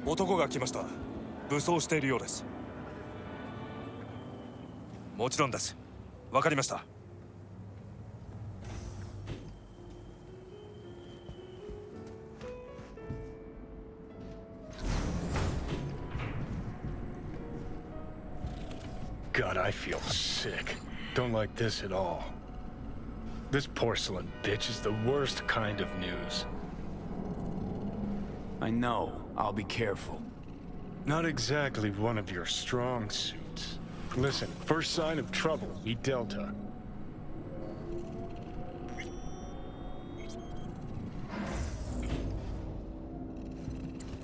男が来ました。武装しているようです。もちろんです。わかりました。God, I feel sick. Don't like this at all. This porcelain bitch is the worst kind of news. I know. I'll be careful. Not exactly one of your strong suits. Listen, first sign of trouble, eat Delta.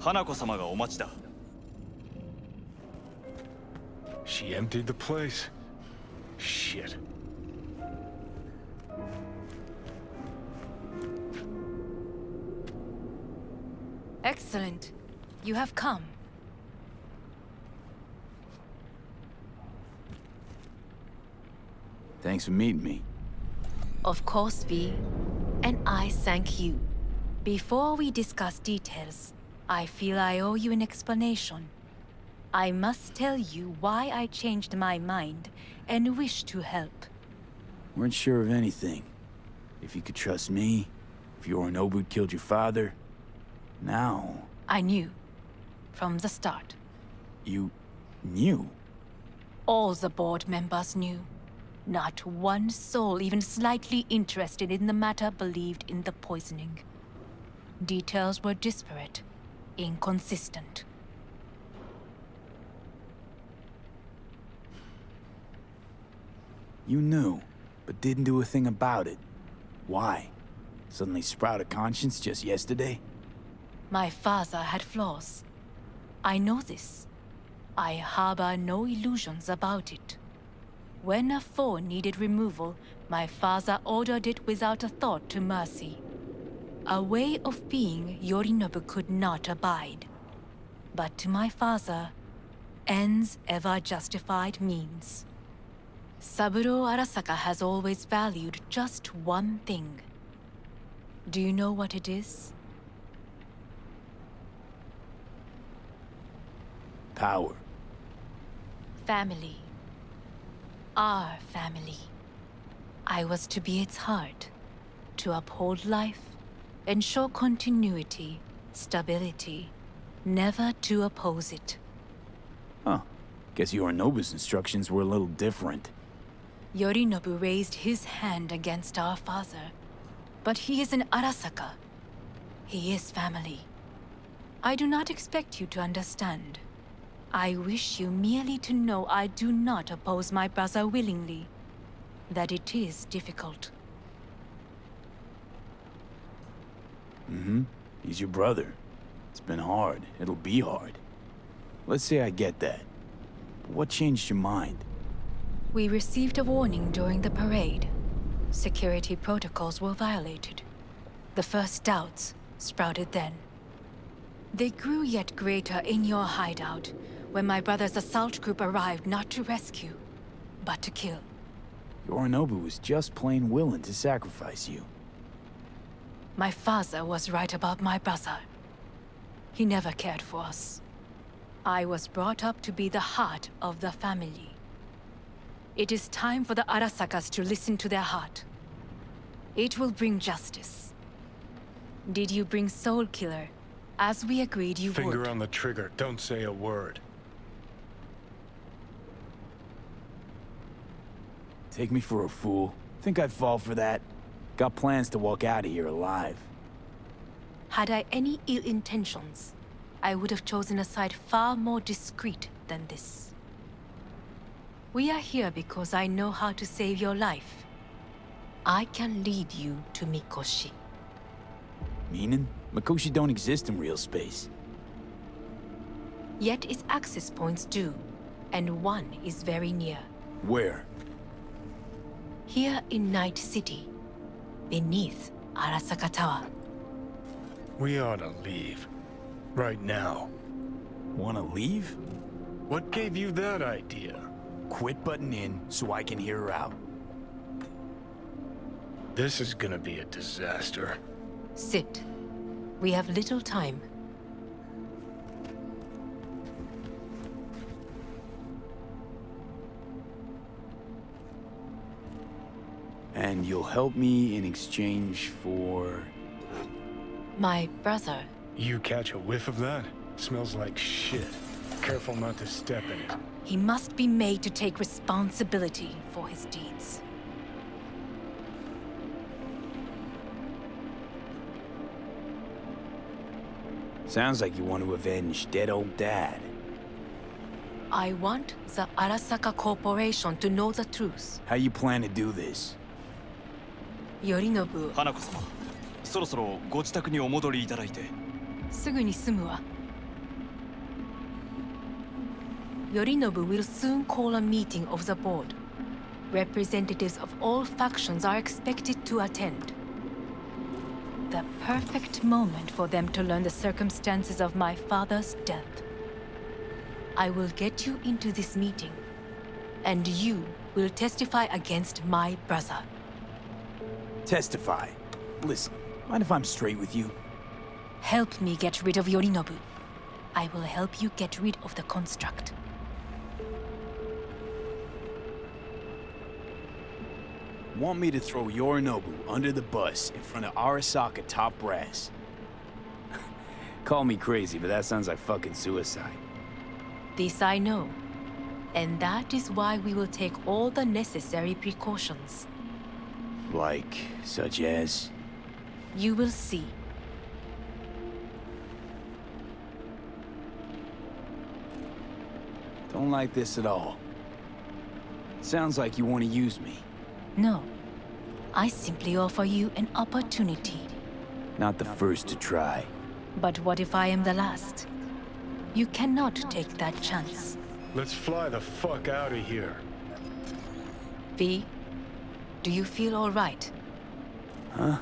Hanako-sama ga omachi da. She emptied the place? Shit. Excellent. You have come. Thanks for meeting me. Of course, V. And I thank you. Before we discuss details, I feel I owe you an explanation. I must tell you why I changed my mind and wish to help. Weren't sure of anything. If you could trust me, if Yorinobu killed your father. Now... I knew. From the start. You... knew? All the board members knew. Not one soul even slightly interested in the matter believed in the poisoning. Details were disparate, inconsistent. You knew, but didn't do a thing about it. Why? Suddenly sprout a conscience just yesterday? My father had flaws. I know this. I harbor no illusions about it. When a foe needed removal, my father ordered it without a thought to mercy. A way of being Yorinobu could not abide. But to my father, ends ever justified means. Saburo Arasaka has always valued just one thing. Do you know what it is? Power. Family. Our family. I was to be its heart, to uphold life, ensure continuity, stability, never to oppose it. Huh. Guess Yorinobu's instructions were a little different. Yorinobu raised his hand against our father, but he is an Arasaka. He is family. I do not expect you to understand. I wish you merely to know I do not oppose my brother willingly. That it is difficult. Mm-hmm. He's your brother. It's been hard. It'll be hard. Let's say I get that. But what changed your mind? We received a warning during the parade. Security protocols were violated. The first doubts sprouted then. They grew yet greater in your hideout, when my brother's assault group arrived not to rescue, but to kill. Yorinobu was just plain willing to sacrifice you. My father was right about my brother. He never cared for us. I was brought up to be the heart of the family. It is time for the Arasakas to listen to their heart. It will bring justice. Did you bring Soul Killer, as we agreed you would? Finger on the trigger, don't say a word. Take me for a fool. Think I'd fall for that? Got plans to walk out of here alive. Had I any ill intentions, I would have chosen a side far more discreet than this. We are here because I know how to save your life. I can lead you to Mikoshi. Meaning? Mikoshi don't exist in real space. Yet its access points do, and one is very near. Where? Here in Night City, beneath Arasaka Tower. We ought to leave. Right now. Wanna leave? What gave you that idea? Quit butting in so I can hear her out. This is gonna be a disaster. Sit. We have little time. you'll help me in exchange for... My brother. You catch a whiff of that? Smells like shit. Careful not to step in it. He must be made to take responsibility for his deeds. Sounds like you want to avenge dead old dad. I want the Arasaka Corporation to know the truth. How you plan to do this? Yorinobu, 花子様、そろそろご自宅にお戻りいただいて。すぐに済むわ。Yorinobu will soon call a meeting of the board. Representatives of all factions are expected to attend. The perfect moment for them to learn the circumstances of my father's death. I will get you into this meeting, and you will testify against my brother. Testify. Listen, mind if I'm straight with you? Help me get rid of Yorinobu. I will help you get rid of the construct. Want me to throw Yorinobu under the bus in front of Arasaka top brass? Call me crazy, but that sounds like fucking suicide. This I know. And that is why we will take all the necessary precautions. Like, such as? You will see. Don't like this at all. Sounds like you want to use me. No. I simply offer you an opportunity. Not the first to try. But what if I am the last? You cannot take that chance. Let's fly the fuck out of here. V, do you feel all right? Huh?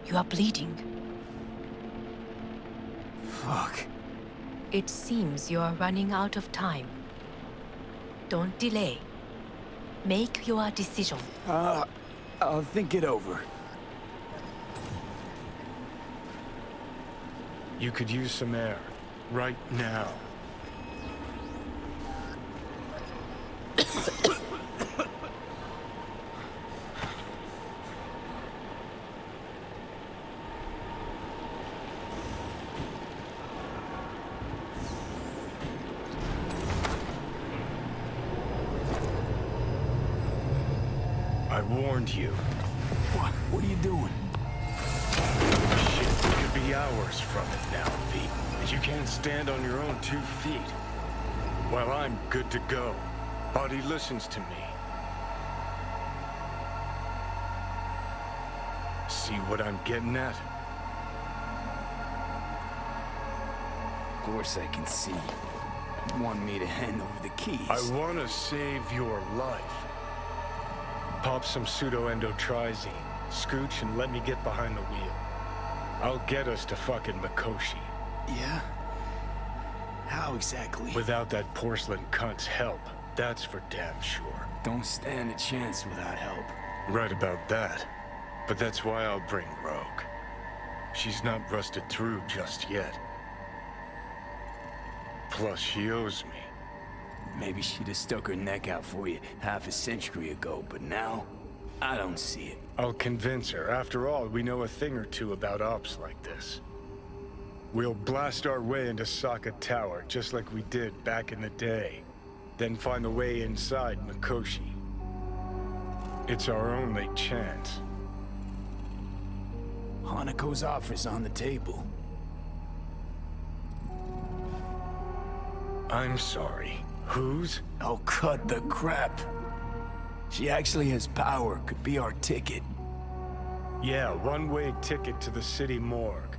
You are bleeding. Fuck. It seems you are running out of time. Don't delay. Make your decision. I'll think it over. You could use some air. Right now. I warned you. What are you doing? Shit, we could be hours from it now, V. And you can't stand on your own 2 feet. Well, I'm good to go. Body listens to me. See what I'm getting at? Of course I can see. You want me to hand over the keys. I want to save your life. Pop some pseudo-endotrizine, scooch, and let me get behind the wheel. I'll get us to fucking Mikoshi. Yeah? How exactly? Without that porcelain cunt's help, that's for damn sure. Don't stand a chance without help. Right about that. But that's why I'll bring Rogue. She's not rusted through just yet. Plus, she owes me. Maybe she'd have stuck her neck out for you half a century ago, but now, I don't see it. I'll convince her. After all, we know a thing or two about ops like this. We'll blast our way into Saka Tower, just like we did back in the day. Then find the way inside Mikoshi. It's our only chance. Hanako's offer's on the table. I'm sorry. Whose? Oh, cut the crap. She actually has power, could be our ticket. Yeah, one-way ticket to the city morgue.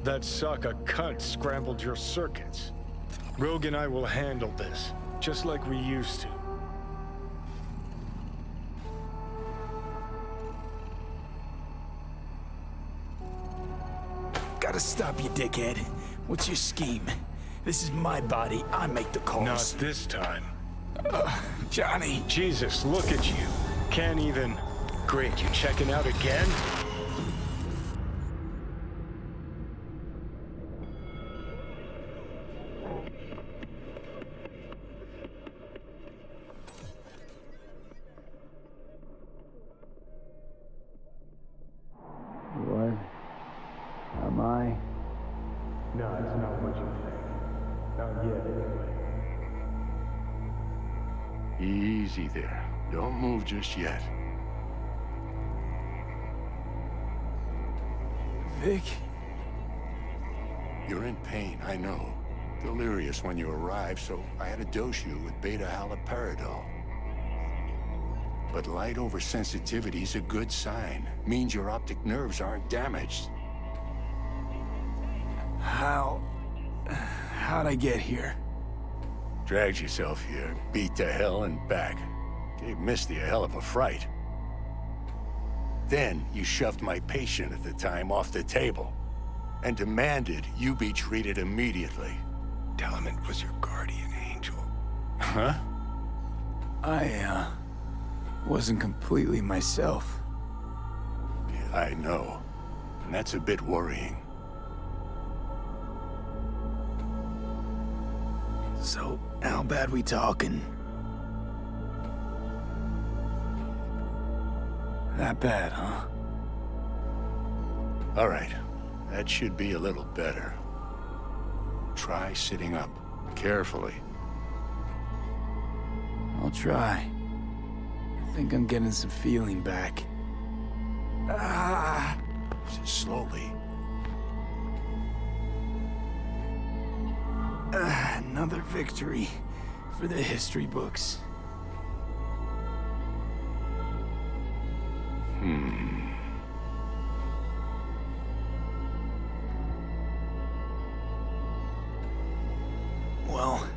That Saka cunt scrambled your circuits. Rogue and I will handle this, just like we used to. Gotta stop you, dickhead. What's your scheme? This is my body, I make the calls. Not this time. Johnny! Jesus, look at you. Can't even... Great, you checking out again? No, it's not what you think. Not yet, anyway. Easy there. Don't move just yet. Vic? You're in pain, I know. Delirious when you arrived, so I had to dose you with beta-haloperidol. But light oversensitivity is a good sign. Means your optic nerves aren't damaged. How'd I get here? Dragged yourself here, beat to hell and back. Gave Misty a hell of a fright. Then you shoved my patient at the time off the table and demanded you be treated immediately. Tell him it was your guardian angel. Huh? I wasn't completely myself. Yeah, I know. And that's a bit worrying. So, how bad we talking? That bad, huh? All right. That should be a little better. Try sitting up. Carefully. I'll try. I think I'm getting some feeling back. Slowly. Another victory for the history books. Well,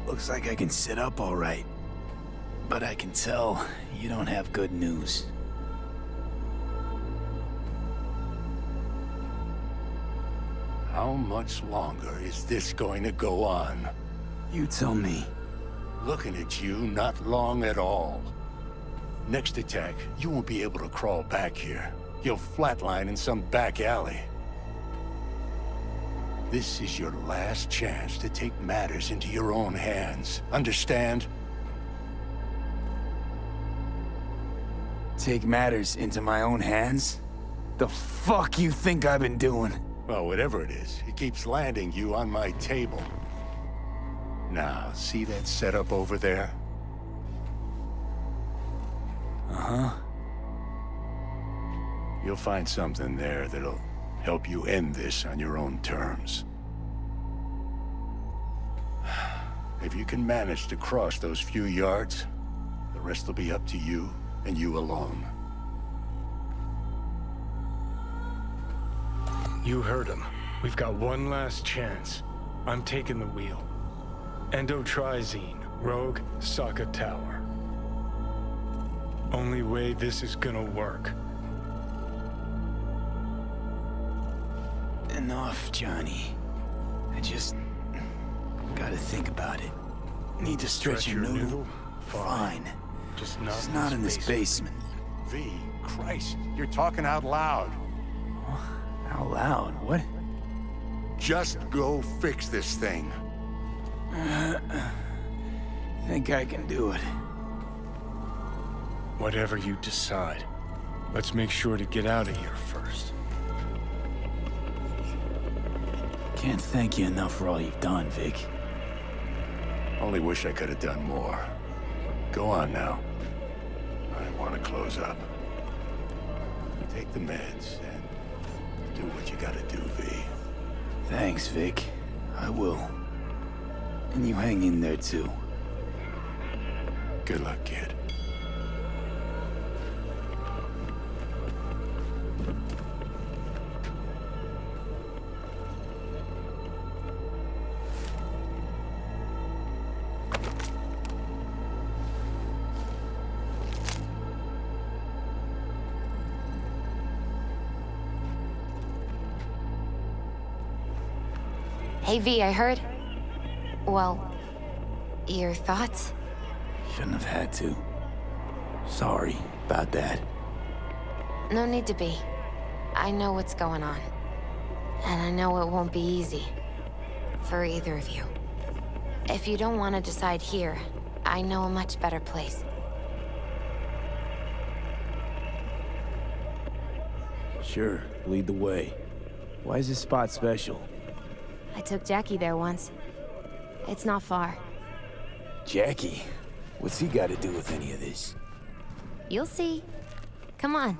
looks like I can sit up all right. But I can tell you don't have good news. How much longer is this going to go on? You tell me. Looking at you, not long at all. Next attack, you won't be able to crawl back here. You'll flatline in some back alley. This is your last chance to take matters into your own hands. Understand? Take matters into my own hands? The fuck you think I've been doing? Well, whatever it is, it keeps landing you on my table. Now, see that setup over there? Uh-huh. You'll find something there that'll help you end this on your own terms. If you can manage to cross those few yards, the rest will be up to you and you alone. You heard him. We've got one last chance. I'm taking the wheel. Endotrizine, Rogue, Sokka Tower. Only way this is gonna work. Enough, Johnny. I just gotta think about it. Need to stretch your noodle? Fine. Just It's not in this basement. V, Christ, you're talking out loud. Out loud? What? Just go fix this thing. Think I can do it. Whatever you decide. Let's make sure to get out of here first. Can't thank you enough for all you've done, Vic. Only wish I could have done more. Go on now. I want to close up. Take the meds and do what you gotta do, V. Thanks, Vic. I will. And you hang in there, too. Good luck, kid. Hey V, I heard. Well, your thoughts? Shouldn't have had to. Sorry about that. No need to be. I know what's going on. And I know it won't be easy. For either of you. If you don't want to decide here, I know a much better place. Sure, lead the way. Why is this spot special? I took Jackie there once. It's not far. Jackie? What's he got to do with any of this? You'll see. Come on.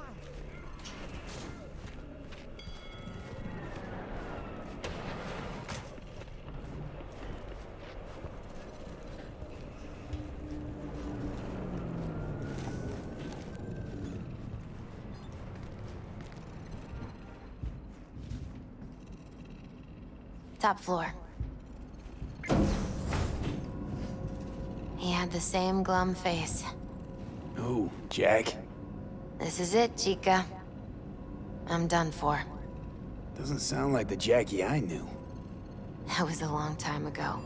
Top floor. He had the same glum face. Who? Jack? This is it, Chica. I'm done for. Doesn't sound like the Jackie I knew. That was a long time ago.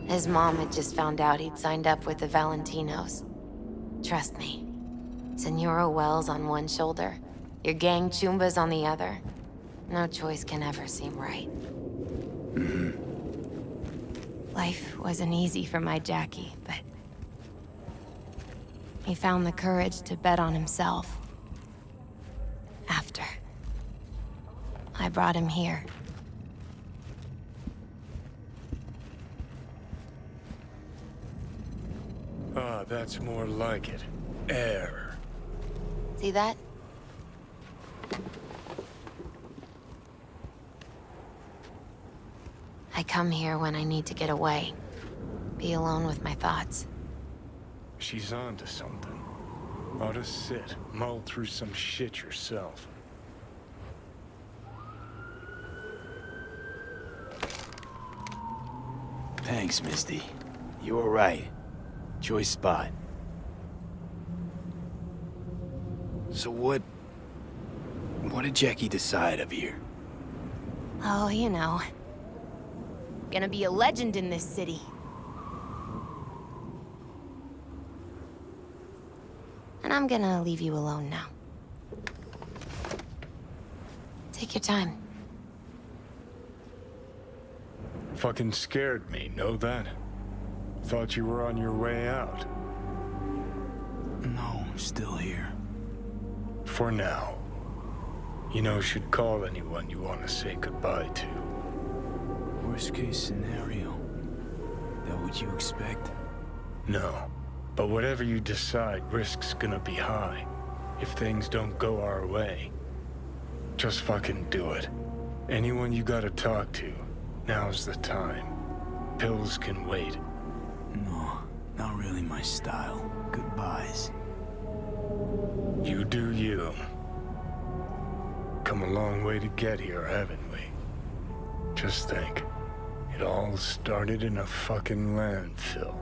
His mom had just found out he'd signed up with the Valentinos. Trust me. Senora Wells on one shoulder, your gang Chumbas on the other. No choice can ever seem right. Life wasn't easy for my Jackie, but he found the courage to bet on himself. After I brought him here. Ah, that's more like it. Air. See that? I come here when I need to get away. Be alone with my thoughts. She's onto something. Ought to sit, mull through some shit yourself. Thanks, Misty. You were right. Choice spot. So what did Jackie decide up here? Oh, you know. Gonna be a legend in this city. And I'm gonna leave you alone now. Take your time. Fucking scared me, know that? Thought you were on your way out. No, still here. For now. You know, should call anyone you want to say goodbye to. Worst case scenario. That what you expect? No. But whatever you decide, risk's gonna be high. If things don't go our way. Just fucking do it. Anyone you gotta talk to, now's the time. Pills can wait. No, not really my style. Goodbyes. You do you. Come a long way to get here, haven't we? Just think. It all started in a fucking landfill.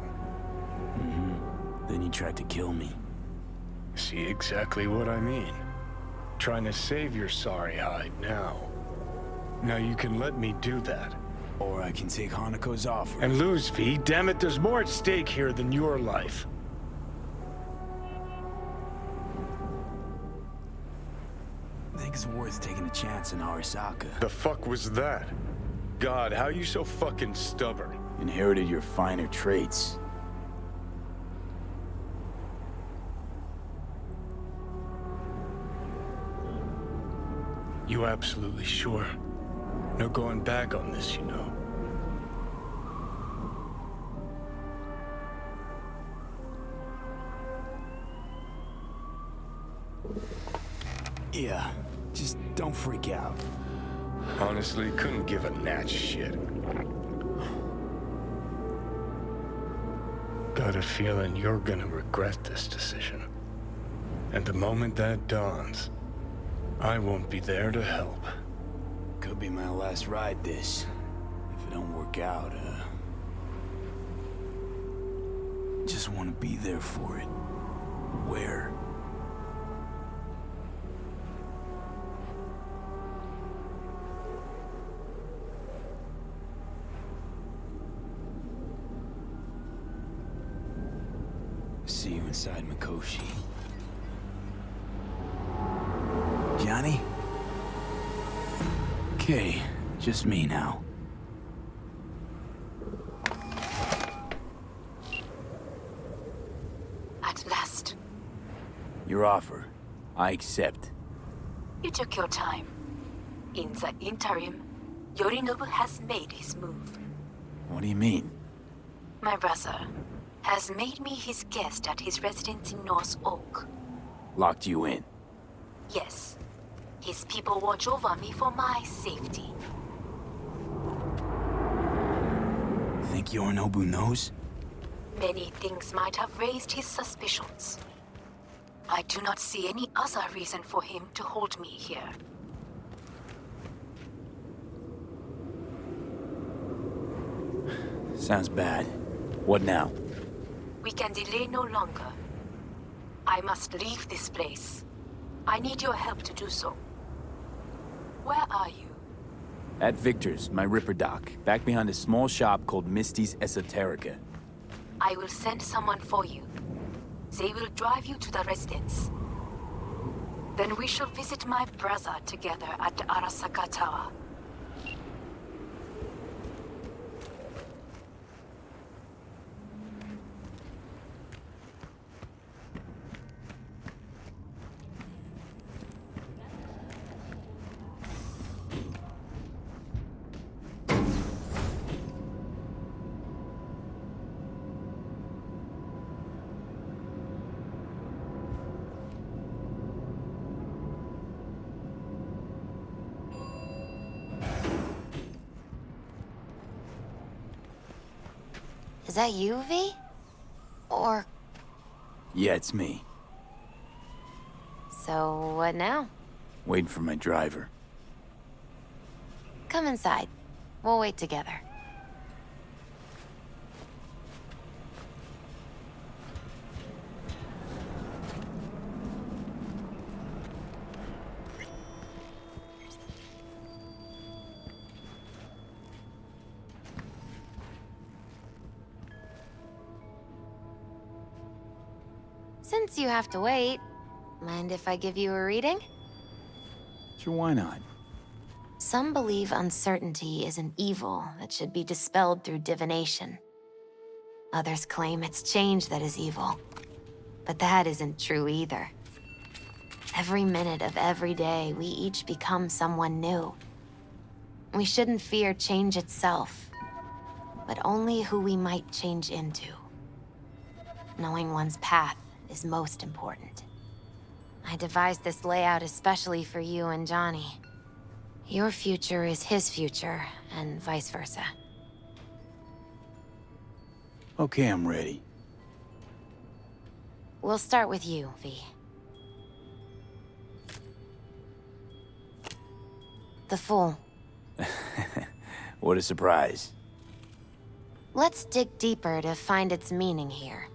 Then he tried to kill me. See exactly what I mean. Trying to save your sorry hide now. Now you can let me do that. Or I can take Hanako's offer. And lose, V. Damn it, there's more at stake here than your life. I think it's worth taking a chance in Arasaka. The fuck was that? God, how you so fucking stubborn? Inherited your finer traits. You absolutely sure? No going back on this, you know. Yeah, just don't freak out. Honestly, couldn't give a gnat's shit. Got a feeling you're gonna regret this decision. And the moment that dawns, I won't be there to help. Could be my last ride this. If it don't work out, just want to be there for it. Where? See you inside Mikoshi. Johnny? Okay, just me now. At last. Your offer. I accept. You took your time. In the interim, Yorinobu has made his move. What do you mean? My brother has made me his guest at his residence in North Oak. Locked you in. Yes. His people watch over me for my safety. Think Yorinobu knows? Many things might have raised his suspicions. I do not see any other reason for him to hold me here. Sounds bad. What now? We can delay no longer. I must leave this place. I need your help to do so. Where are you? At Victor's, my Ripper dock, back behind a small shop called Misty's Esoterica. I will send someone for you. They will drive you to the residence. Then we shall visit my brother together at the Arasaka Tower. Is that you, V? Or... Yeah, it's me. So, what now? Waiting for my driver. Come inside. We'll wait together. Since you have to wait, mind if I give you a reading? Sure, why not? Some believe uncertainty is an evil that should be dispelled through divination. Others claim it's change that is evil. But that isn't true either. Every minute of every day, we each become someone new. We shouldn't fear change itself, but only who we might change into. Knowing one's path is most important. I devised this layout especially for you and Johnny. Your future is his future, and vice versa. Okay, I'm ready. We'll start with you, V. The Fool. What a surprise. Let's dig deeper to find its meaning here.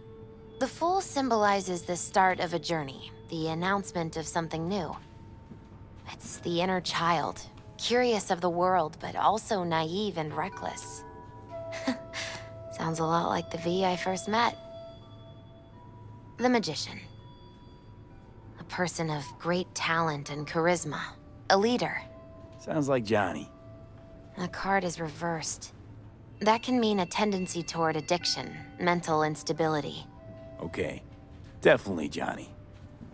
The Fool symbolizes the start of a journey, the announcement of something new. It's the inner child, curious of the world, but also naive and reckless. Sounds a lot like the V I first met. The Magician. A person of great talent and charisma. A leader. Sounds like Johnny. The card is reversed. That can mean a tendency toward addiction, mental instability. Okay. Definitely Johnny.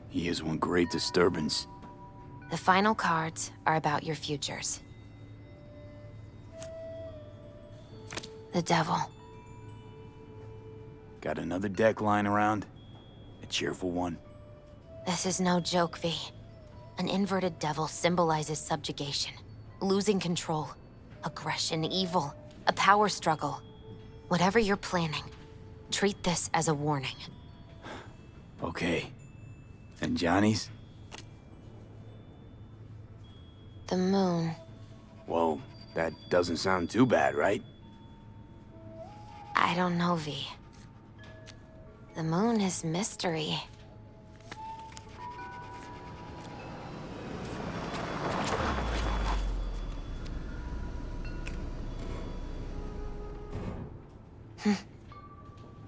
He is one great disturbance. The final cards are about your futures. The Devil. Got another deck lying around? A cheerful one? This is no joke, V. An inverted devil symbolizes subjugation, losing control, aggression, evil, a power struggle. Whatever you're planning, treat this as a warning. Okay. And Johnny's? The Moon. Whoa, that doesn't sound too bad, right? I don't know, V. The Moon is mystery.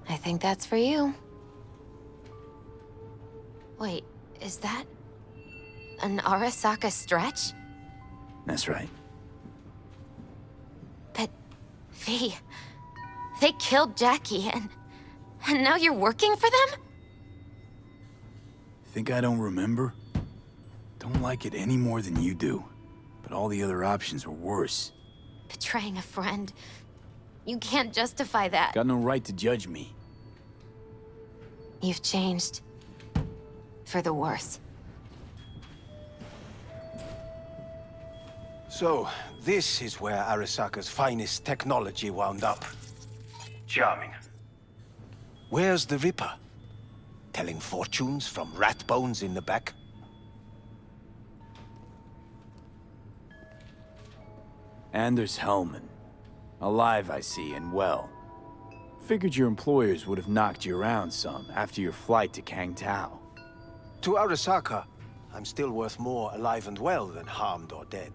I think that's for you. Wait, is that an Arasaka stretch? That's right. But, V, they killed Jackie and now you're working for them? Think I don't remember? Don't like it any more than you do. But all the other options were worse. betraying a friend. You can't justify that. Got no right to judge me. You've changed. For the worse. So, this is where Arasaka's finest technology wound up. Charming. Where's the Ripper? Telling fortunes from rat bones in the back? Anders Hellman. Alive, I see, and well. Figured your employers would have knocked you around some after your flight to Kangtao. To Arasaka, I'm still worth more alive and well than harmed or dead.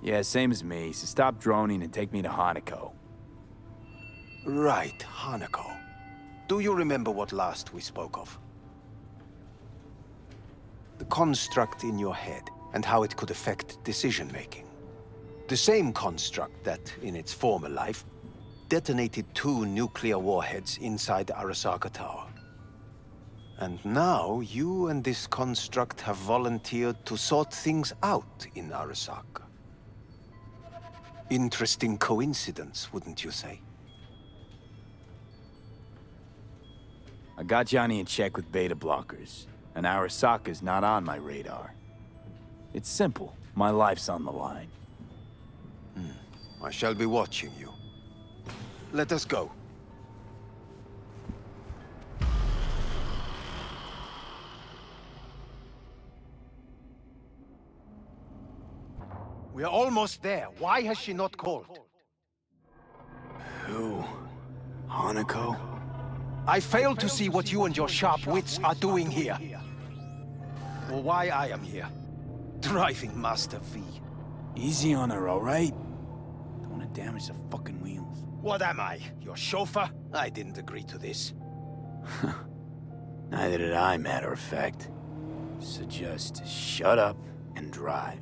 Yeah, same as me, so stop droning and take me to Hanako. Right, Hanako. Do you remember what last we spoke of? The construct in your head, and how it could affect decision-making. The same construct that, in its former life, detonated 2 nuclear warheads inside the Arasaka Tower. And now, you and this construct have volunteered to sort things out in Arasaka. Interesting coincidence, wouldn't you say? I got Johnny in check with beta blockers, and Arasaka's not on my radar. It's simple. My life's on the line. I shall be watching you. Let us go. We are almost there. Why has she not called? Who? Hanako? I fail to see what you and your sharp wits are doing here. Or why I am here. Driving Master V. Easy on her, alright? Don't want to damage the fucking wheels. What am I? Your chauffeur? I didn't agree to this. Neither did I, matter of fact. So just shut up and drive.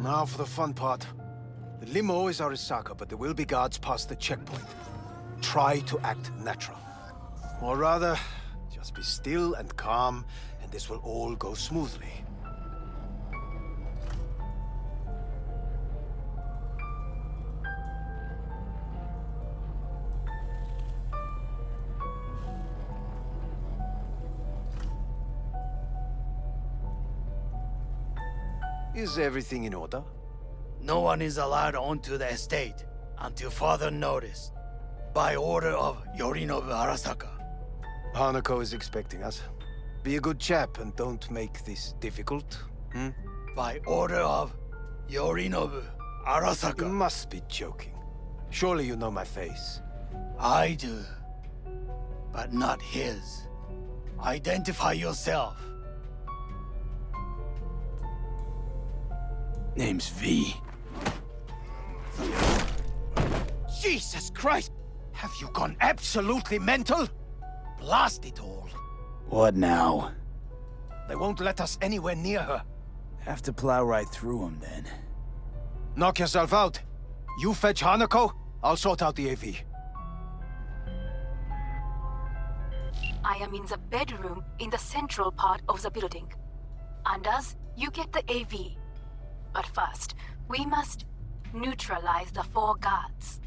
Now for the fun part. The limo is Arasaka, but there will be guards past the checkpoint. Try to act natural. Or rather, just be still and calm, and this will all go smoothly. Is everything in order? No one is allowed onto the estate until further notice. By order of Yorinobu Arasaka. Hanako is expecting us. Be a good chap and don't make this difficult, By order of Yorinobu You Arasaka. must be joking. Surely you know my face. I do. But not his. Identify yourself. Name's V. Jesus Christ! Have you gone absolutely mental? Blast it all. What now? They won't let us anywhere near her. Have to plow right through him then. Knock yourself out. You fetch Hanako, I'll sort out the AV. I am in the bedroom in the central part of the building. Anders, you get the AV. But first, we must neutralize the 4 guards.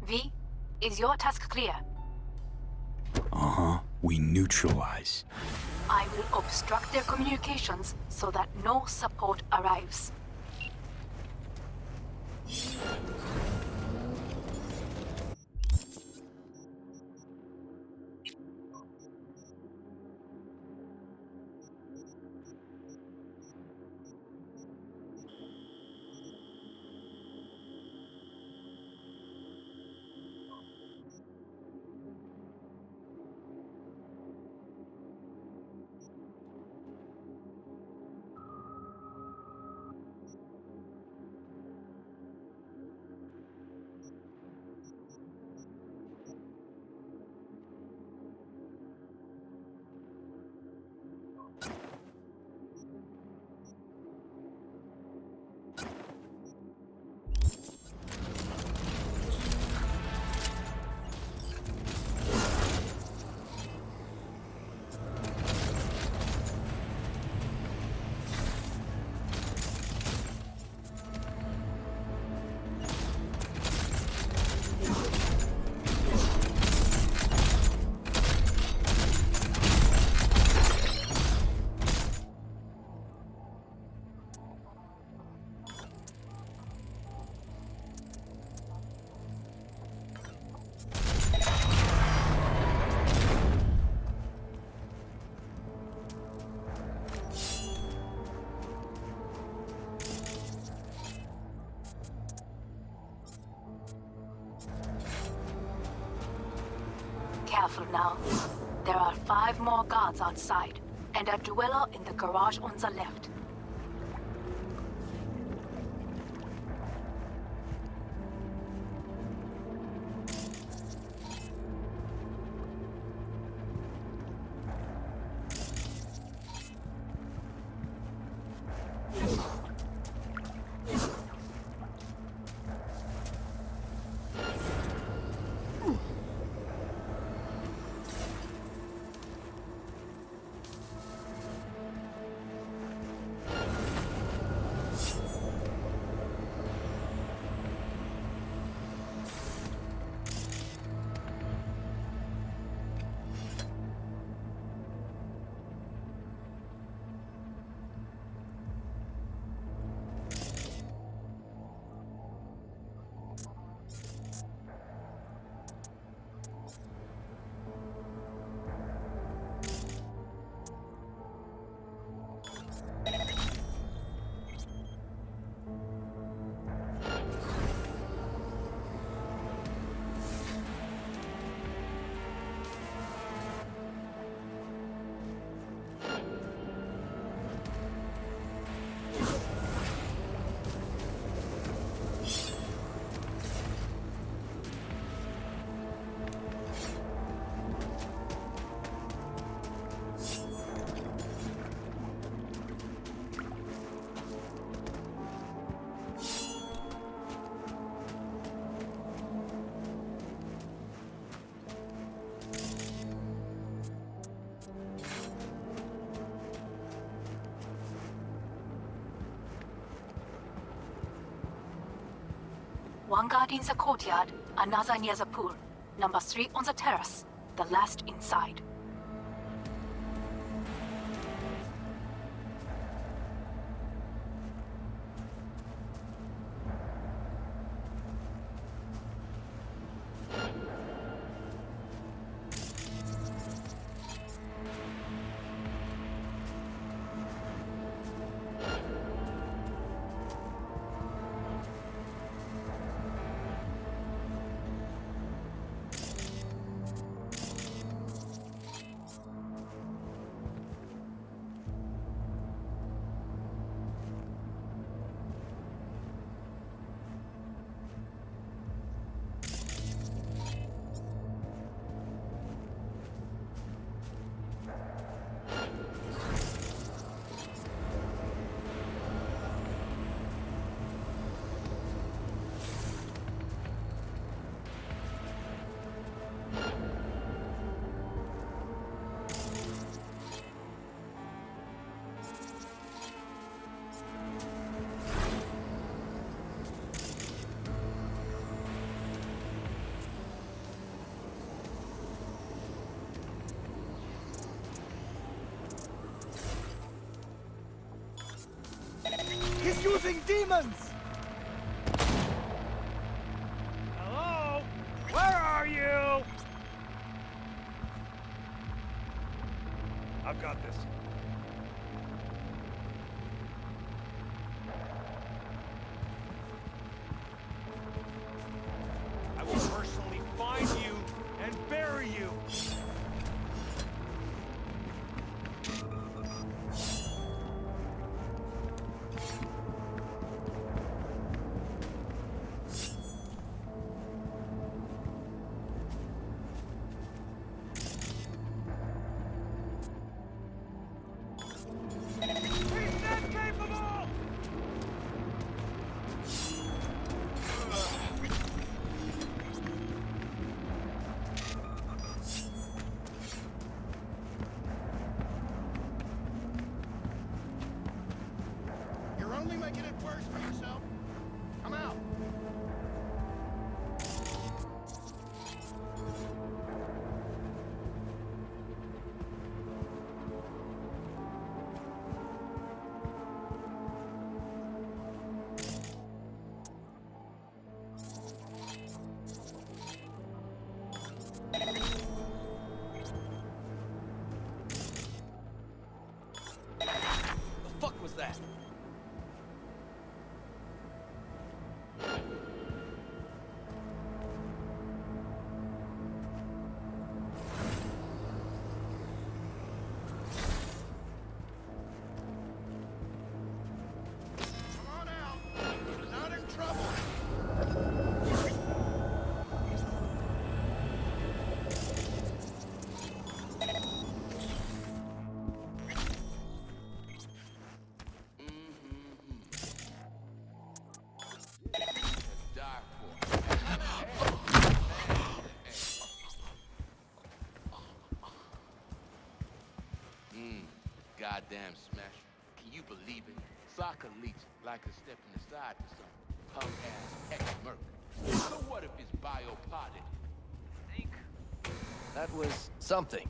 V, is your task clear? Uh-huh. We neutralize. I will obstruct their communications so that no support arrives. careful now. There are 5 more guards outside, and a dweller in the garage on the left. One guard in the courtyard, another near the pool. Number 3 on the terrace, the last inside. He's using demons! Hello? Where are you? I've got this. I will personally find you and bury you. You're only making it worse for yourself. Come out. The fuck was that? damn smash. Can you believe it? Soccer leaks like a stepping aside for some punk-ass ex-merc. So what if it's biopotted? Think that was something.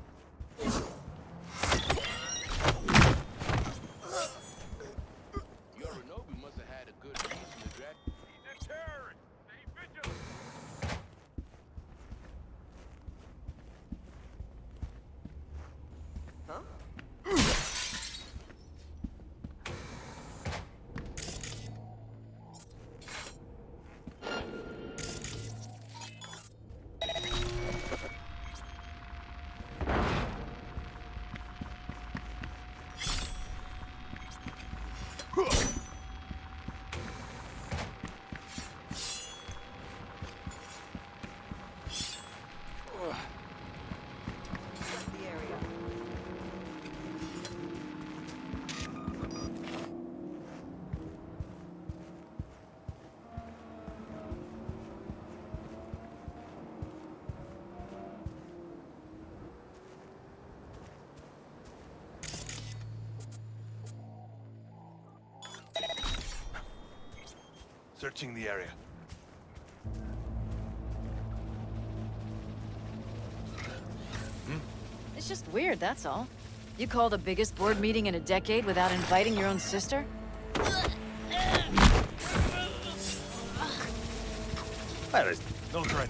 Yorinobu must have had a good reason to drag. He's a terrorist. Stay vigilant. Huh? The area. Searching the area. It's just weird, that's all. You call the biggest board meeting in a decade without inviting your own sister? No threat.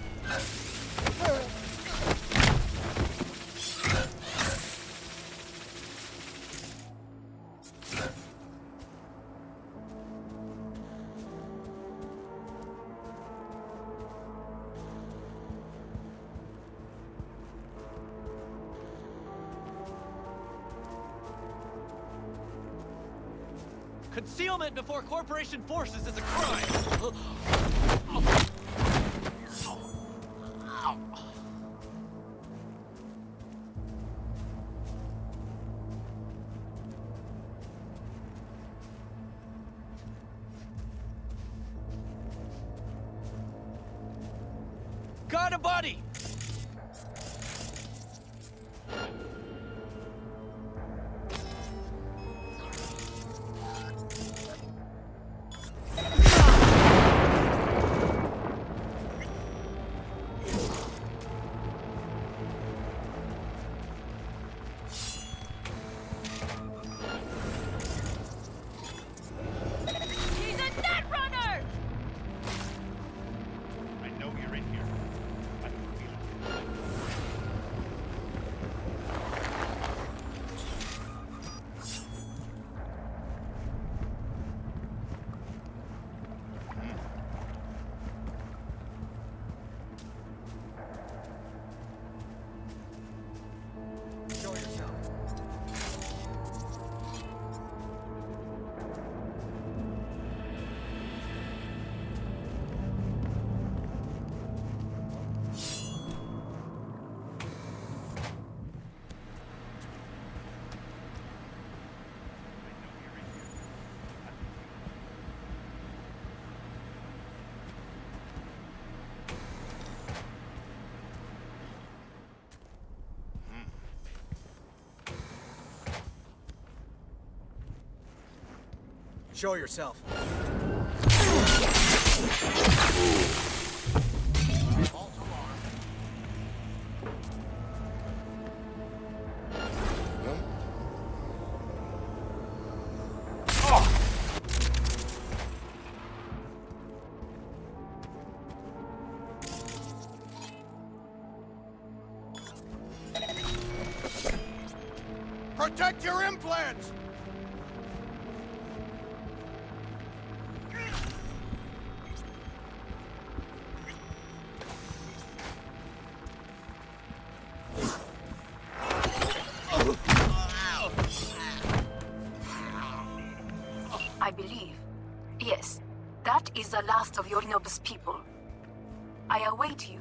Concealment before corporation forces is a crime! Got a body! He's a net runner! I know you're in here. I can feel it. Show yourself. Show yourself. False alarm. Protect your implants! I believe. Yes, that is the last of Yorinobu's people. I await you.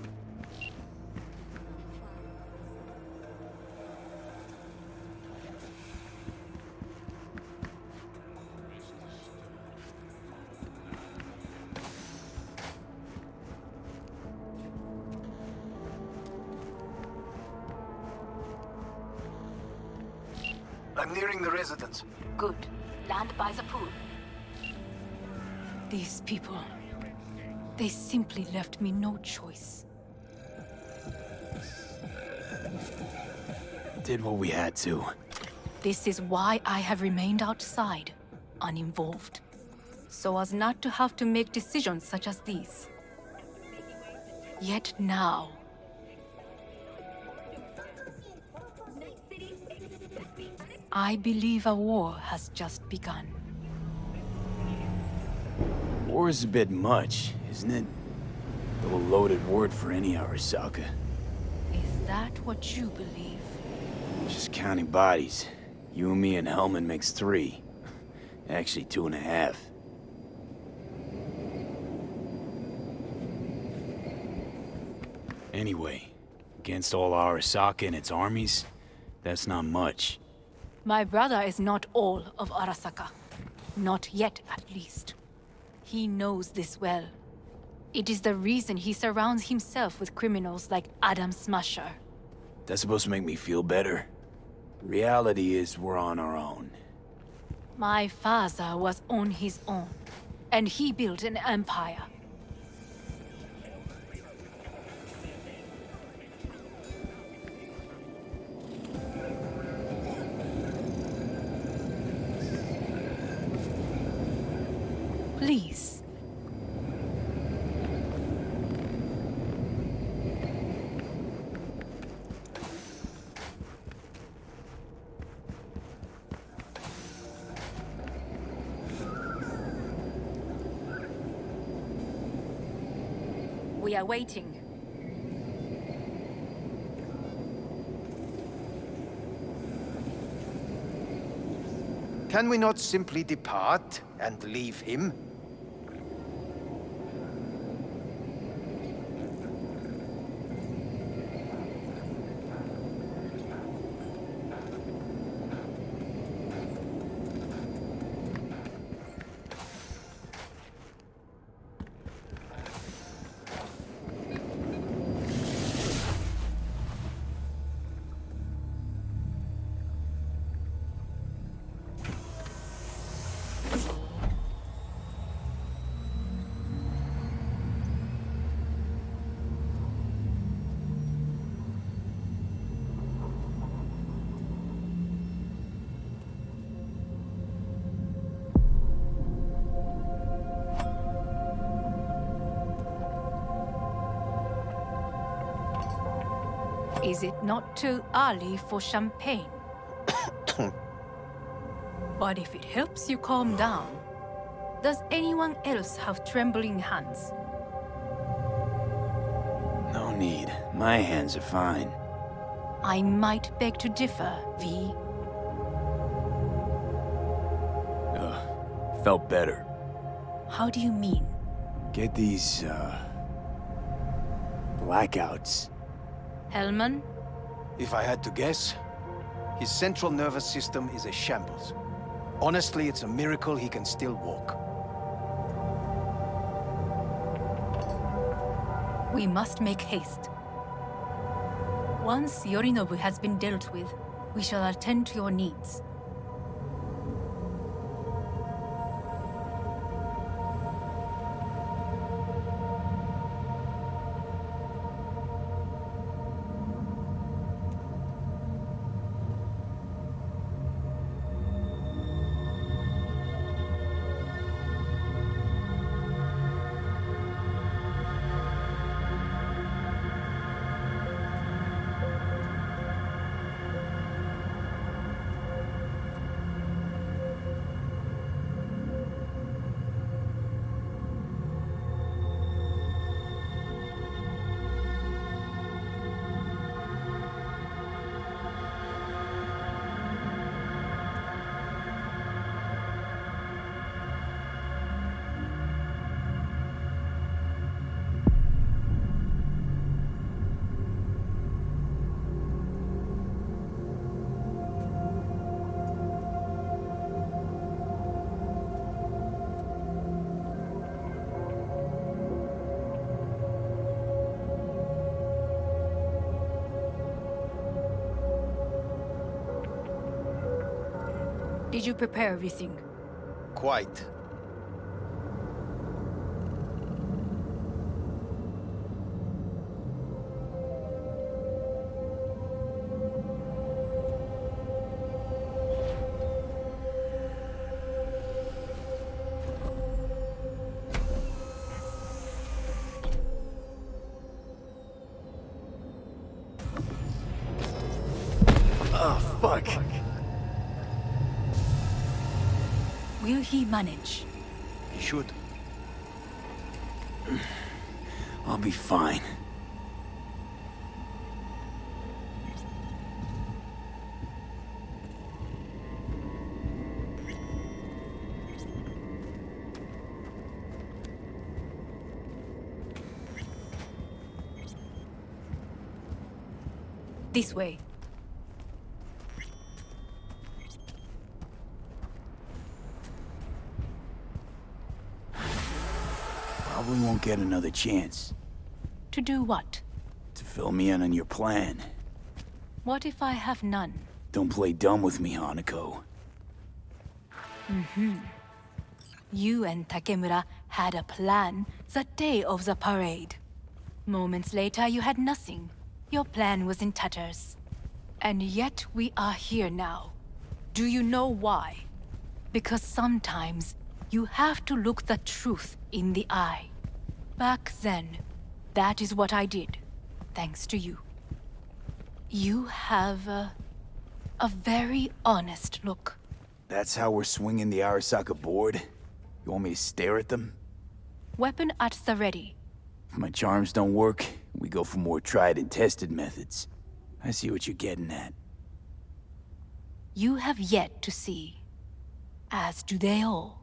I'm nearing the residence. Good. Land by the pool. These people... They simply left me no choice. Did what we had to. This is why I have remained outside, uninvolved. So as not to have to make decisions such as these. Yet now... I believe a war has just begun. War is a bit much, isn't it? A loaded word for any Arasaka. Is that what you believe? Just counting bodies. You and me and Hellman makes 3. Actually, 2.5. Anyway, against all Arasaka and its armies, that's not much. My brother is not all of Arasaka. Not yet, at least. He knows this well. It is the reason he surrounds himself with criminals like Adam Smasher. That's supposed to make me feel better. Reality is we're on our own. My father was on his own, and he built an empire. Please. We are waiting. Can we not simply depart and leave him? Is it not too early for champagne? But if it helps you calm down, does anyone else have trembling hands? No need. My hands are fine. I might beg to differ, V. Felt better. How do you mean? Get these, blackouts. Hellman? If I had to guess, his central nervous system is a shambles. Honestly, it's a miracle he can still walk. We must make haste. Once Yorinobu has been dealt with, we shall attend to your needs. Did you prepare everything? Quite. Oh, fuck. Will he manage? He should. I'll be fine. This way. Probably won't get another chance. To do what? To fill me in on your plan. What if I have none? Don't play dumb with me, Hanako. You and Takemura had a plan the day of the parade. Moments later, you had nothing. Your plan was in tatters. And yet we are here now. Do you know why? Because sometimes you have to look the truth in the eye. Back then, that is what I did, thanks to you. You have a very honest look. That's how we're swinging the Arasaka board? You want me to stare at them? Weapon at the ready. If my charms don't work, we go for more tried and tested methods. I see what you're getting at. You have yet to see. As do they all.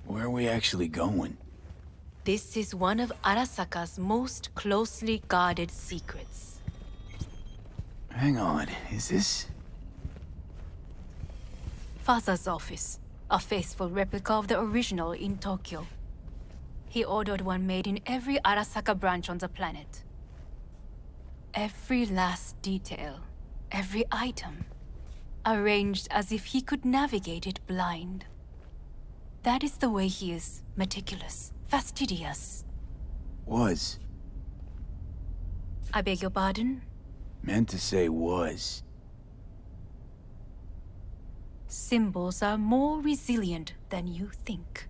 Where are we actually going? This is one of Arasaka's most closely guarded secrets. Hang on, is this... Father's office. A faithful replica of the original in Tokyo. He ordered one made in every Arasaka branch on the planet. Every last detail, every item, arranged as if he could navigate it blind. That is the way he is, meticulous, fastidious. Was. I beg your pardon? Meant to say was. Symbols are more resilient than you think.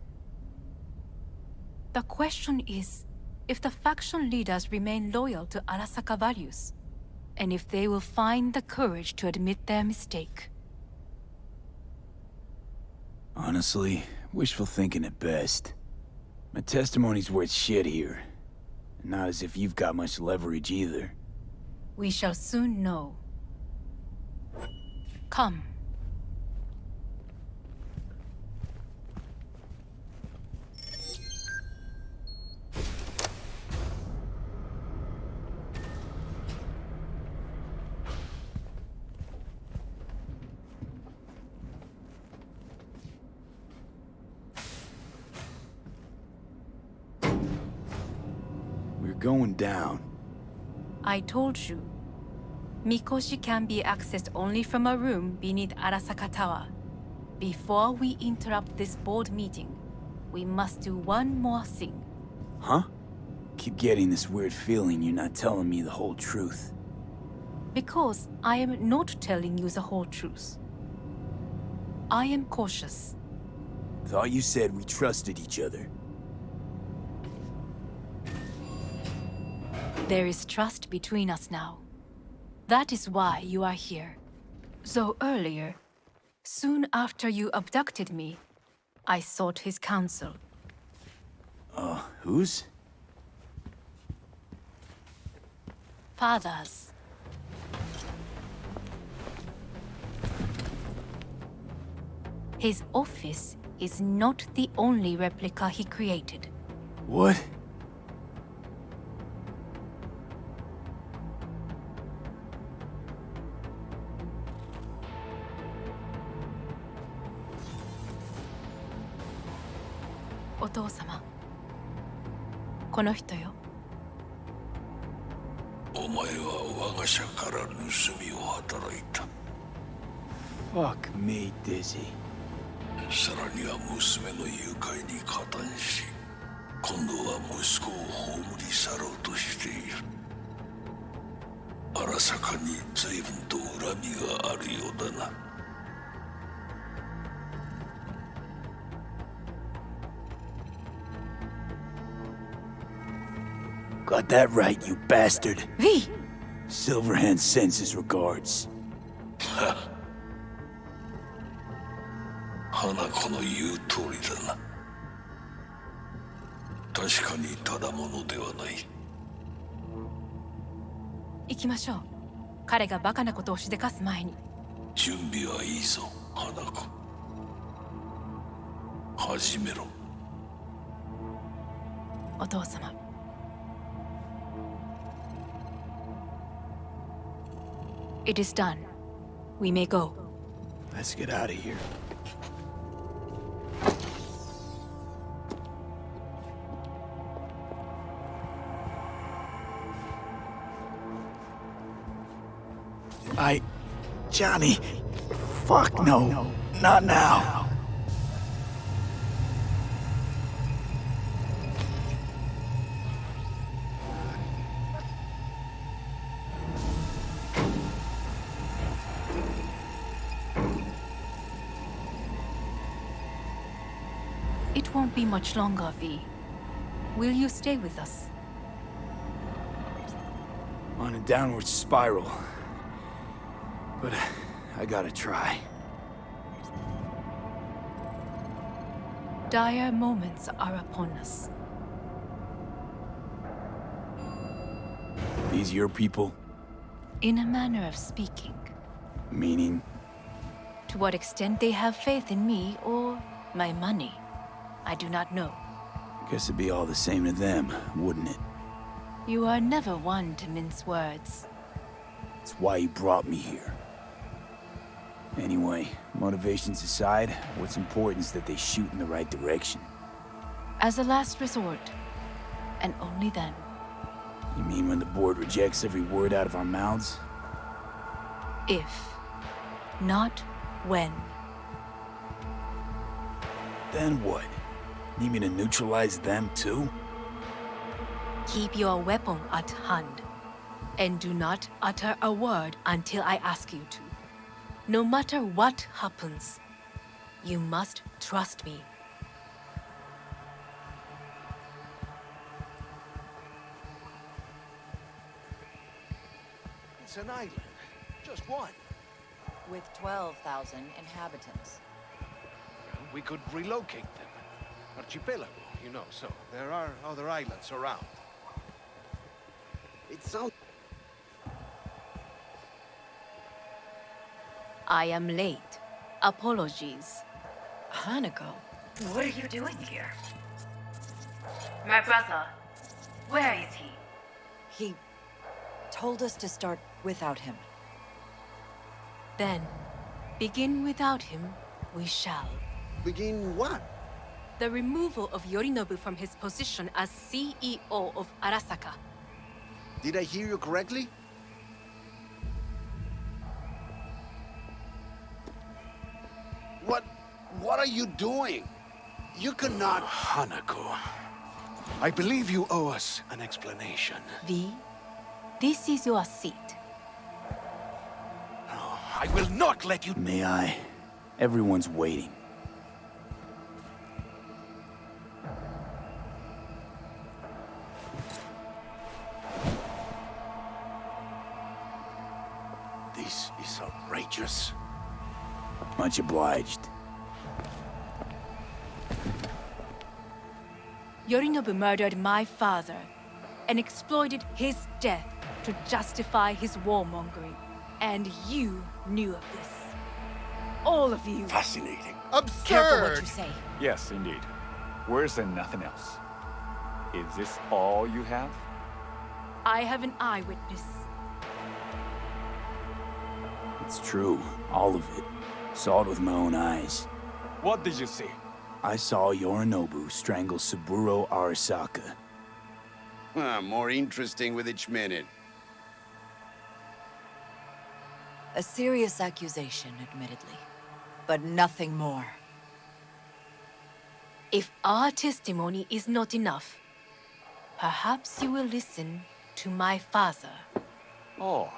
The question is, if the faction leaders remain loyal to Arasaka values, and if they will find the courage to admit their mistake. Honestly, wishful thinking at best. My testimony's worth shit here. Not as if you've got much leverage either. We shall soon know. Come. Going down. I told you. Mikoshi can be accessed only from a room beneath Arasaka Tower. Before we interrupt this board meeting, we must do one more thing. Huh? Keep getting this weird feeling you're not telling me the whole truth. Because I am not telling you the whole truth. I am cautious. Thought you said we trusted each other. There is trust between us now. That is why you are here. So earlier, soon after you abducted me, I sought his counsel. Whose? Father's. His office is not the only replica he created. What? Otou-sama. この人よ。お前は我が社から盗みを働いた。 Fuck me, Dizzy. さらには娘の誘拐に加担し、今度は息子を葬り去ろうとしている。荒坂に随分と恨みがあるようだな。Got that right, you bastard. V! Silverhand sends his regards. 花子の言う通りだな。確かにただものではない。行きましょう。彼がバカなことをしでかす前に。準備はいいぞ、花子。始めろ。お父様。It is done. We may go. Let's get out of here. Johnny. Fuck no. Not now. It won't be much longer, V. Will you stay with us? On a downward spiral. But I gotta try. Dire moments are upon us. These your people? In a manner of speaking. Meaning? To what extent they have faith in me or my money, I do not know. Guess it'd be all the same to them, wouldn't it? You are never one to mince words. It's why you brought me here. Anyway, motivations aside, what's important is that they shoot in the right direction. As a last resort, and only then. You mean when the board rejects every word out of our mouths? If, not when. Then what? Need me to neutralize them too? Keep your weapon at hand, and do not utter a word until I ask you to. No matter what happens, you must trust me. It's an island. Just one. With 12,000 inhabitants. Well, we could relocate them. Archipelago, you know, so there are other islands around. It sounds... I am late. Apologies. Hanako, what are you doing here? My brother, where is he? He told us to start without him. Then, begin without him, we shall. Begin what? The removal of Yorinobu from his position as CEO of Arasaka. Did I hear you correctly? What are you doing? You cannot... Hanako, I believe you owe us an explanation. V, this is your seat. No, I will not let you... May I? Everyone's waiting. This is outrageous. Much obliged. Yorinobu murdered my father and exploited his death to justify his warmongering. And you knew of this. All of you. Fascinating. Absurd! Careful what you say. Yes, indeed. Worse than nothing else. Is this all you have? I have an eyewitness. It's true, all of it. Saw it with my own eyes. What did you see? I saw Yorinobu strangle Saburo Arasaka. More interesting with each minute. A serious accusation, admittedly. But nothing more. If our testimony is not enough, perhaps you will listen to my father. Oh.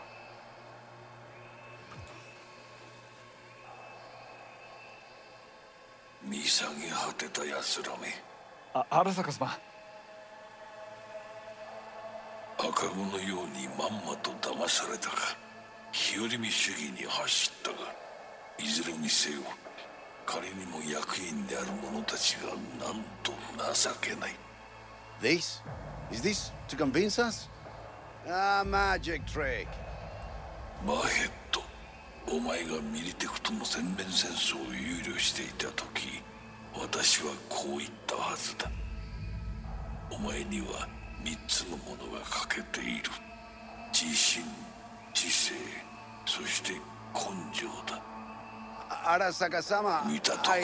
見下げ果てた奴らめ。荒坂様。赤子のようにまんまと騙されたか。日和見主義に走ったが、いずれにせよ、仮にも役員である者たちがなんと情けない。This? Is this to convince us? Ah, magic trick. バヘッド。お前がミリテクとの全面戦争を憂慮していた時、私はこう言ったはずだ。お前には3つのものが欠けている。自信、知性、そして根性だ。Arasaka様、見たとこ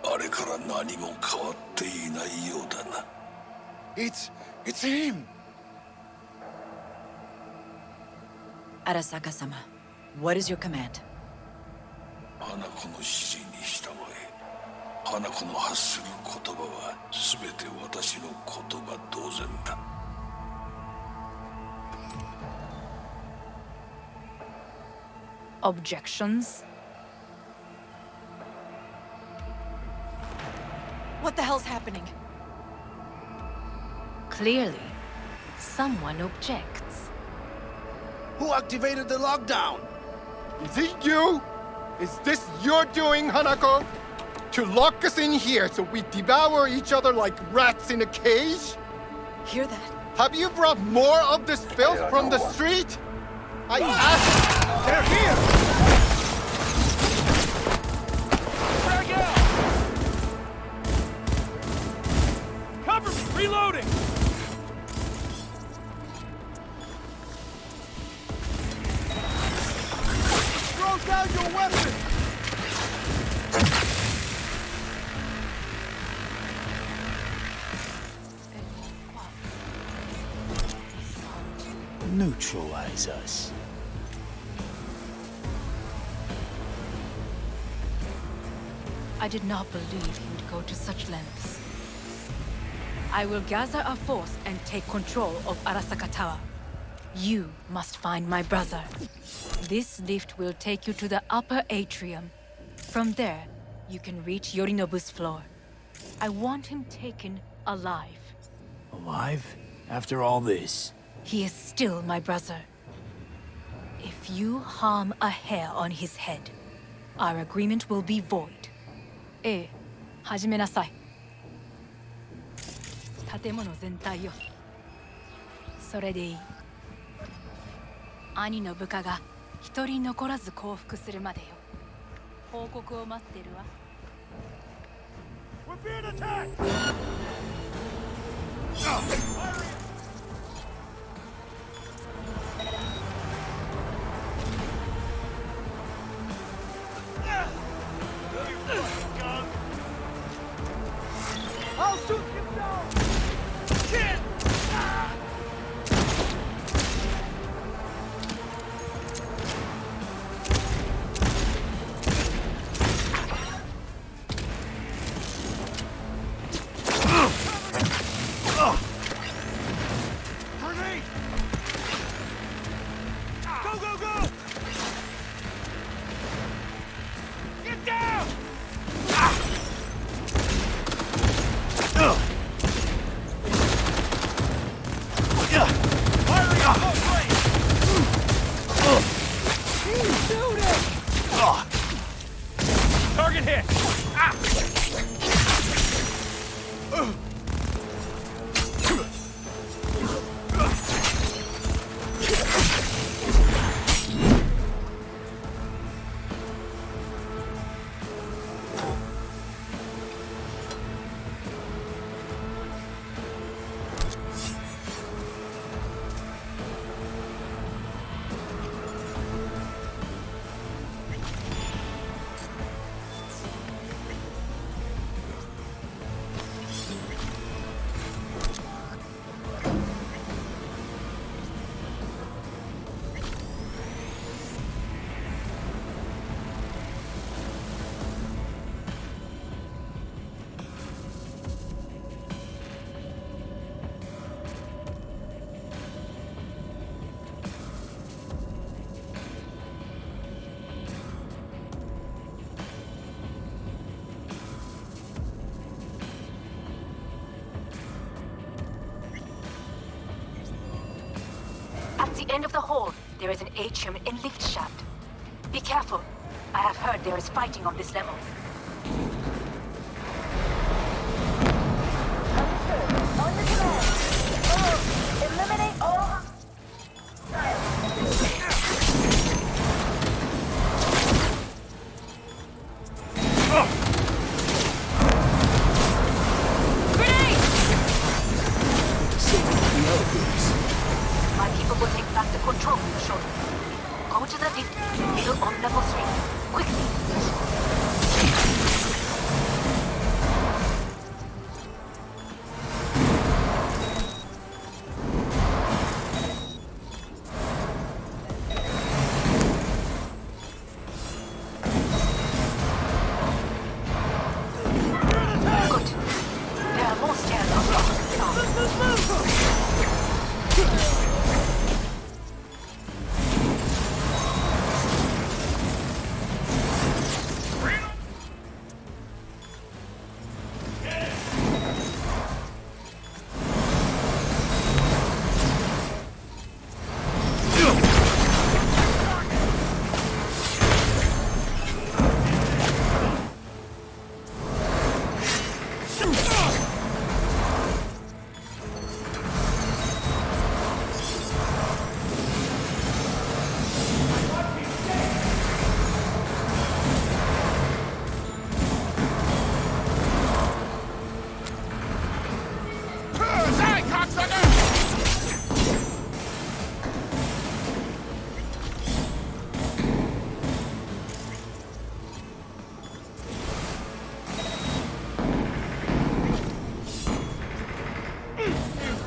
ろ、あれから何も変わっていないようだな。It's him! Arasaka-sama, what is your command? 花子の指示に従え。花子の発する言葉は全て私の言葉同然だ。Objections? What the hell's happening? Clearly, someone objects. Who activated the lockdown? Is it you? Is this your doing, Hanako? To lock us in here so we devour each other like rats in a cage? Hear that? Have you brought more of this filth from the street? I asked... They're here! Frag out! Cover me! Reloading! Throw down your weapon! Neutralize us. I did not believe he would go to such lengths. I will gather a force and take control of Arasaka Tower. You must find my brother. This lift will take you to the upper atrium. From there, you can reach Yorinobu's floor. I want him taken alive. Alive? After all this? He is still my brother. If you harm a hair on his head, our agreement will be void. ええ、始めなさい。建物全体よ。それでいい。兄の部下が一人残らず降伏するまでよ。報告を待ってるわ。We're being attacked! I'll shoot him down! Shit! Grenade! Go, go, go! Get down! Target hit! the end of the hall, there is an atrium and lift shaft. Be careful. I have heard there is fighting on this level. Eliminate all. My people will take back the control of the shuttle. Go to the lift in the middle on level 3. Quickly! Good. There are more stairs unlocked.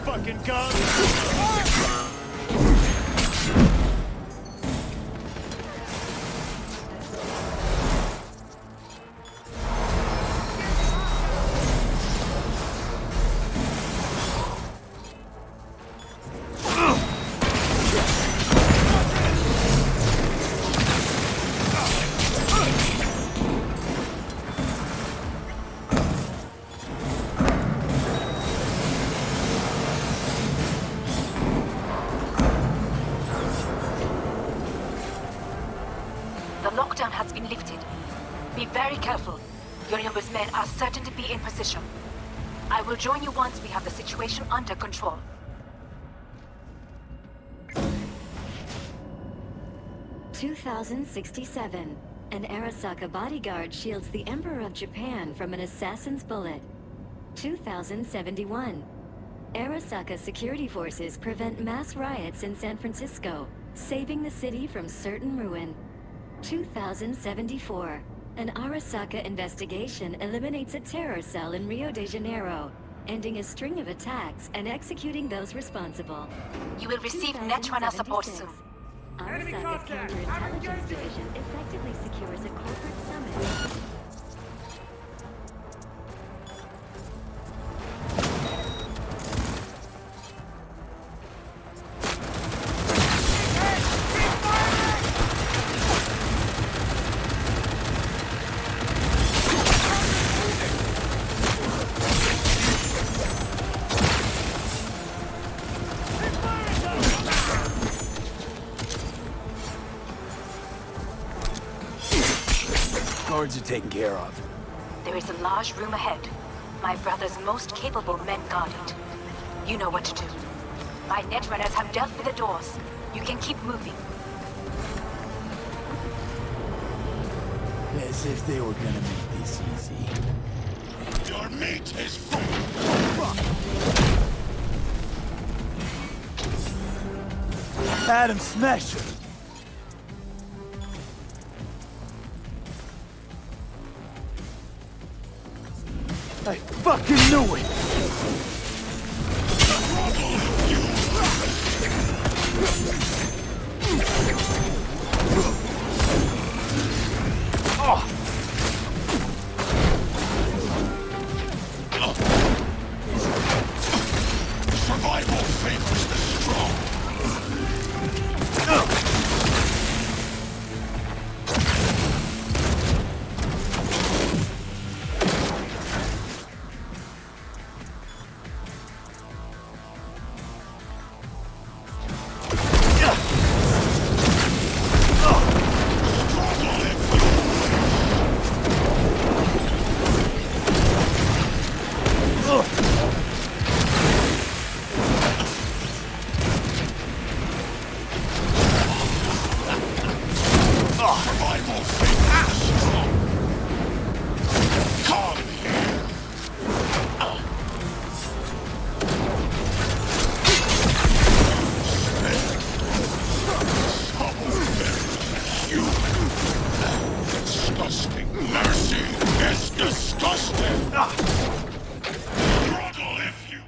Fucking gun! The lockdown has been lifted. Be very careful. Yorinobu's men are certain to be in position. I will join you once we have the situation under control. "2067. An Arasaka bodyguard shields the Emperor of Japan from an assassin's bullet. 2071. Arasaka security forces prevent mass riots in San Francisco, saving the city from certain ruin. 2074. An Arasaka investigation eliminates a terror cell in Rio de Janeiro, ending a string of attacks and executing those responsible. You will receive Netrunner support soon. Arasaka's counterintelligence division effectively secures a corporate summit. Guards are taken care of. There is a large room ahead. My brother's most capable men guard it. You know what to do. My netrunners have dealt with the doors. You can keep moving. As if they were gonna make this easy. Your meat is full. Adam Smasher! I fucking knew it! Survival favors the strong. Survival favors the strong. Come here. Disgusting. Mercy is disgusting. Struggle if you.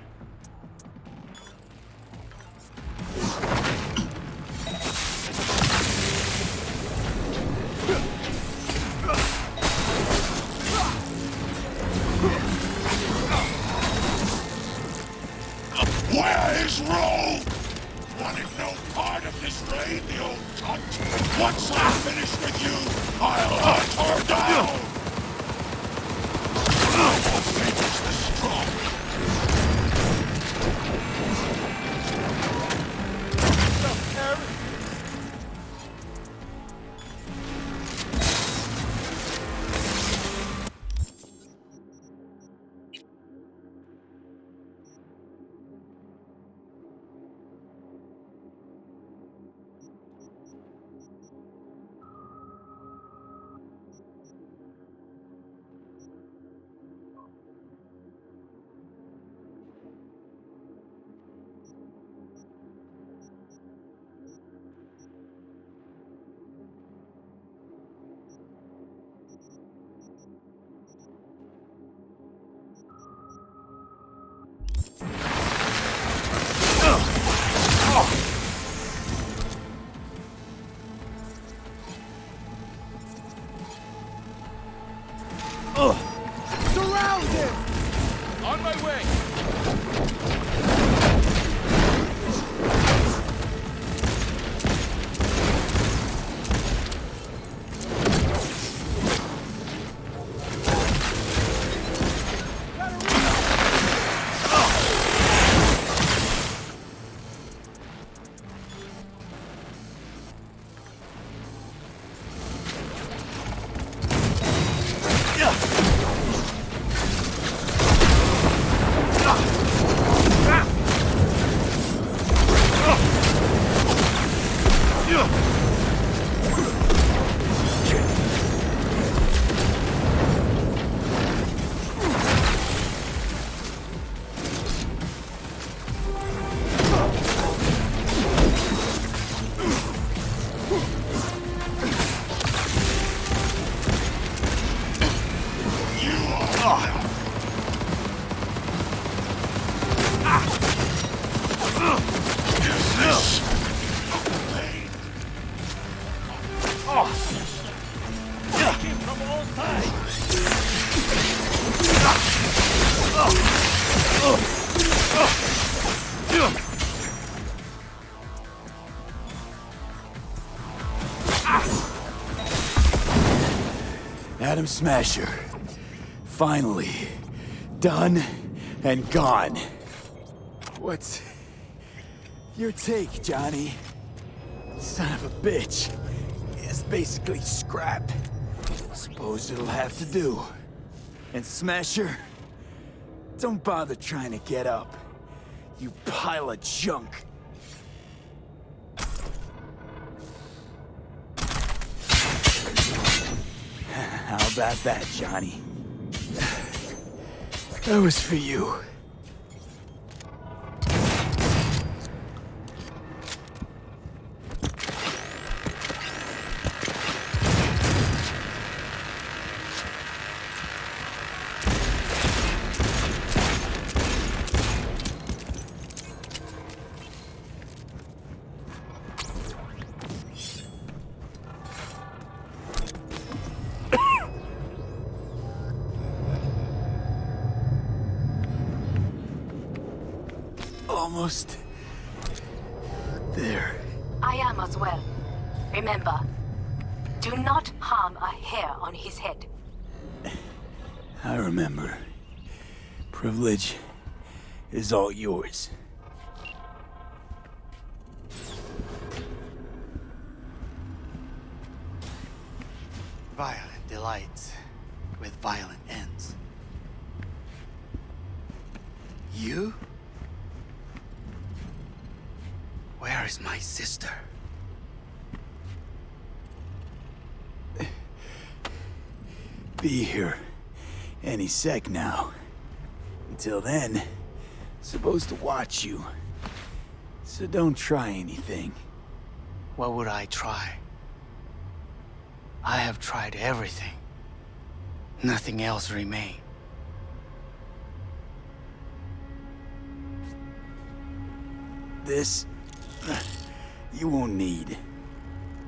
Where is Rome? Wanted no part of this raid, the old cunt. Once I finish with you, I'll hunt her down. Survival favors the strong. Surround him! On my way! Adam Smasher. Finally. Done and gone. What's your take, Johnny? Son of a bitch. It's basically scrap. Suppose it'll have to do. And Smasher, don't bother trying to get up. You pile of junk. How about that, Johnny? That was for you. Almost there. I am as well. Remember, do not harm a hair on his head. I remember. Privilege is all yours. Violent delights with violent ends. You? Where is my sister? be here any sec now. Until then, supposed to watch you. So don't try anything. What would I try? I have tried everything. Nothing else remains. This... you won't need.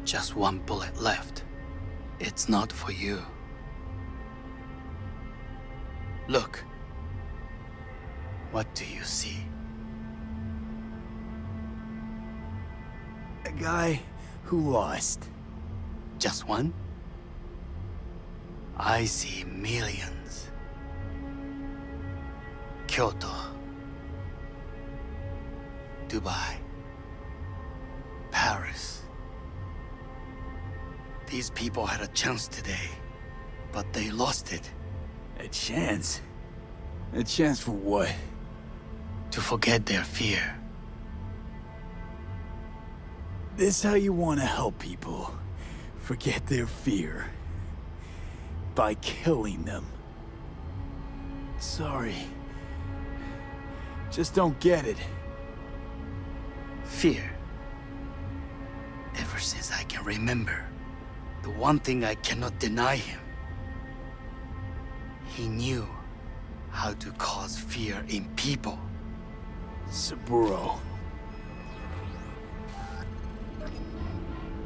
Just one bullet left. It's not for you. Look. What do you see? A guy who lost. Just one? I see millions. Kyoto. Dubai. Paris. These people had a chance today, but they lost it. A chance? A chance for what? To forget their fear. This how you want to help people forget their fear? By killing them. Sorry. Just don't get it. Fear. Ever since I can remember, the one thing I cannot deny him. He knew how to cause fear in people. Saburo.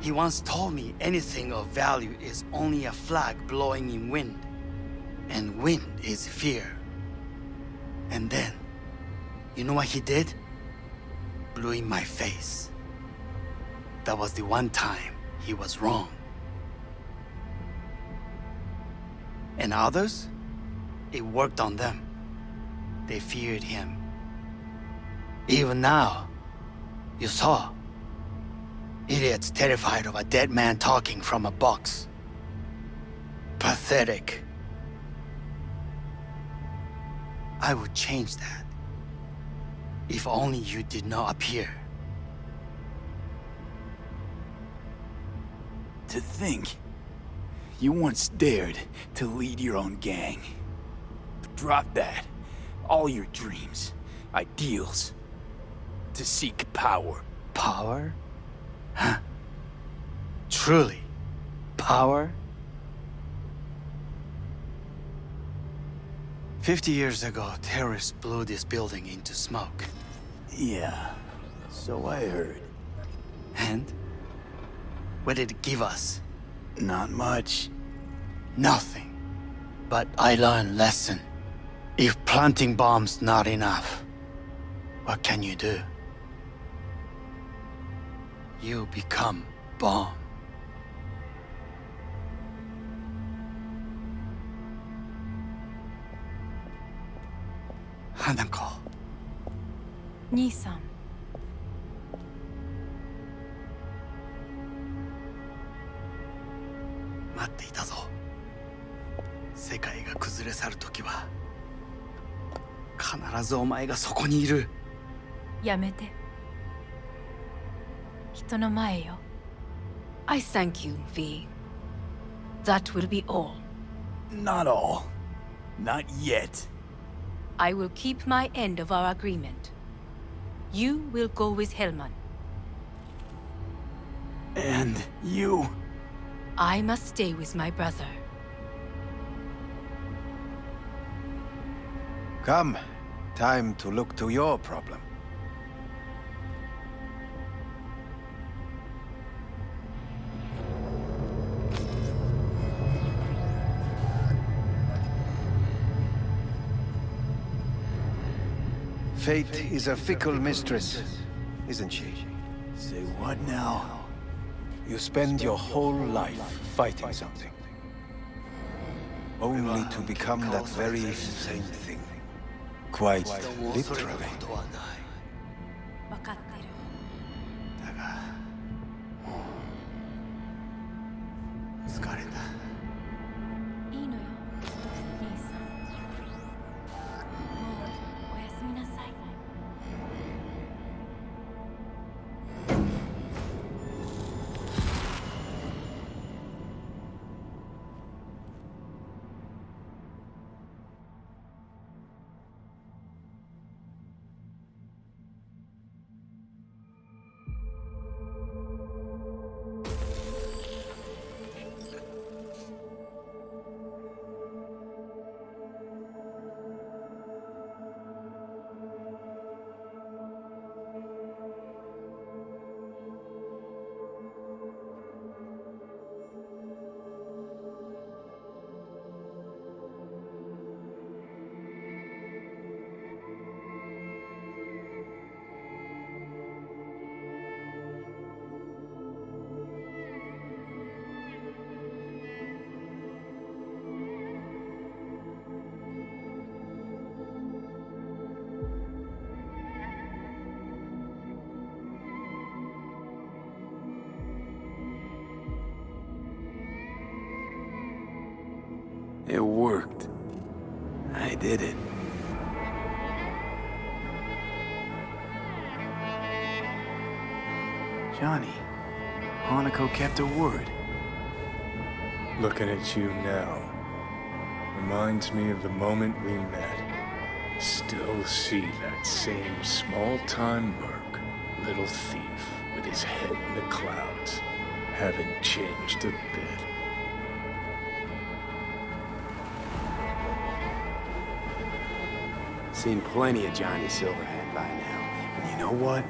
He once told me anything of value is only a flag blowing in wind. And wind is fear. And then, you know what he did? Blew in my face. That was the one time he was wrong. And others? It worked on them. They feared him. Even now, you saw. Idiots terrified of a dead man talking from a box. Pathetic. I would change that. If only you did not appear. To think, you once dared to lead your own gang. Drop that. All your dreams, ideals. To seek power. Power? Huh? Truly? Power? 50 years ago, terrorists blew this building into smoke. Yeah, so I heard. And? What did it give us? Not much. Nothing. But I learned lesson. If planting bombs not enough, what can you do? You become bomb. Hanako. 兄さん。待っていたぞ。世界が崩れ去るときは、必ずお前がそこにいる。やめて。人の前よ。I thank you, V. That will be all. Not all. Not yet. I will keep my end of our agreement. You will go with Hellman. And you? I must stay with my brother. Come. Time to look to your problem. Fate is a fickle mistress, isn't she? Say what now? You spend your whole life fighting something. Only to become that very same thing. Quite literally. 分かってる。だが、もう疲れた。いいのよ、兄さん。もうおやすみなさい。It worked. I did it. Johnny, Hanako kept her word. Looking at you now reminds me of the moment we met. Still see that same small-time merc, little thief with his head in the clouds. Haven't changed a bit. Seen plenty of Johnny Silverhand by now. And you know what?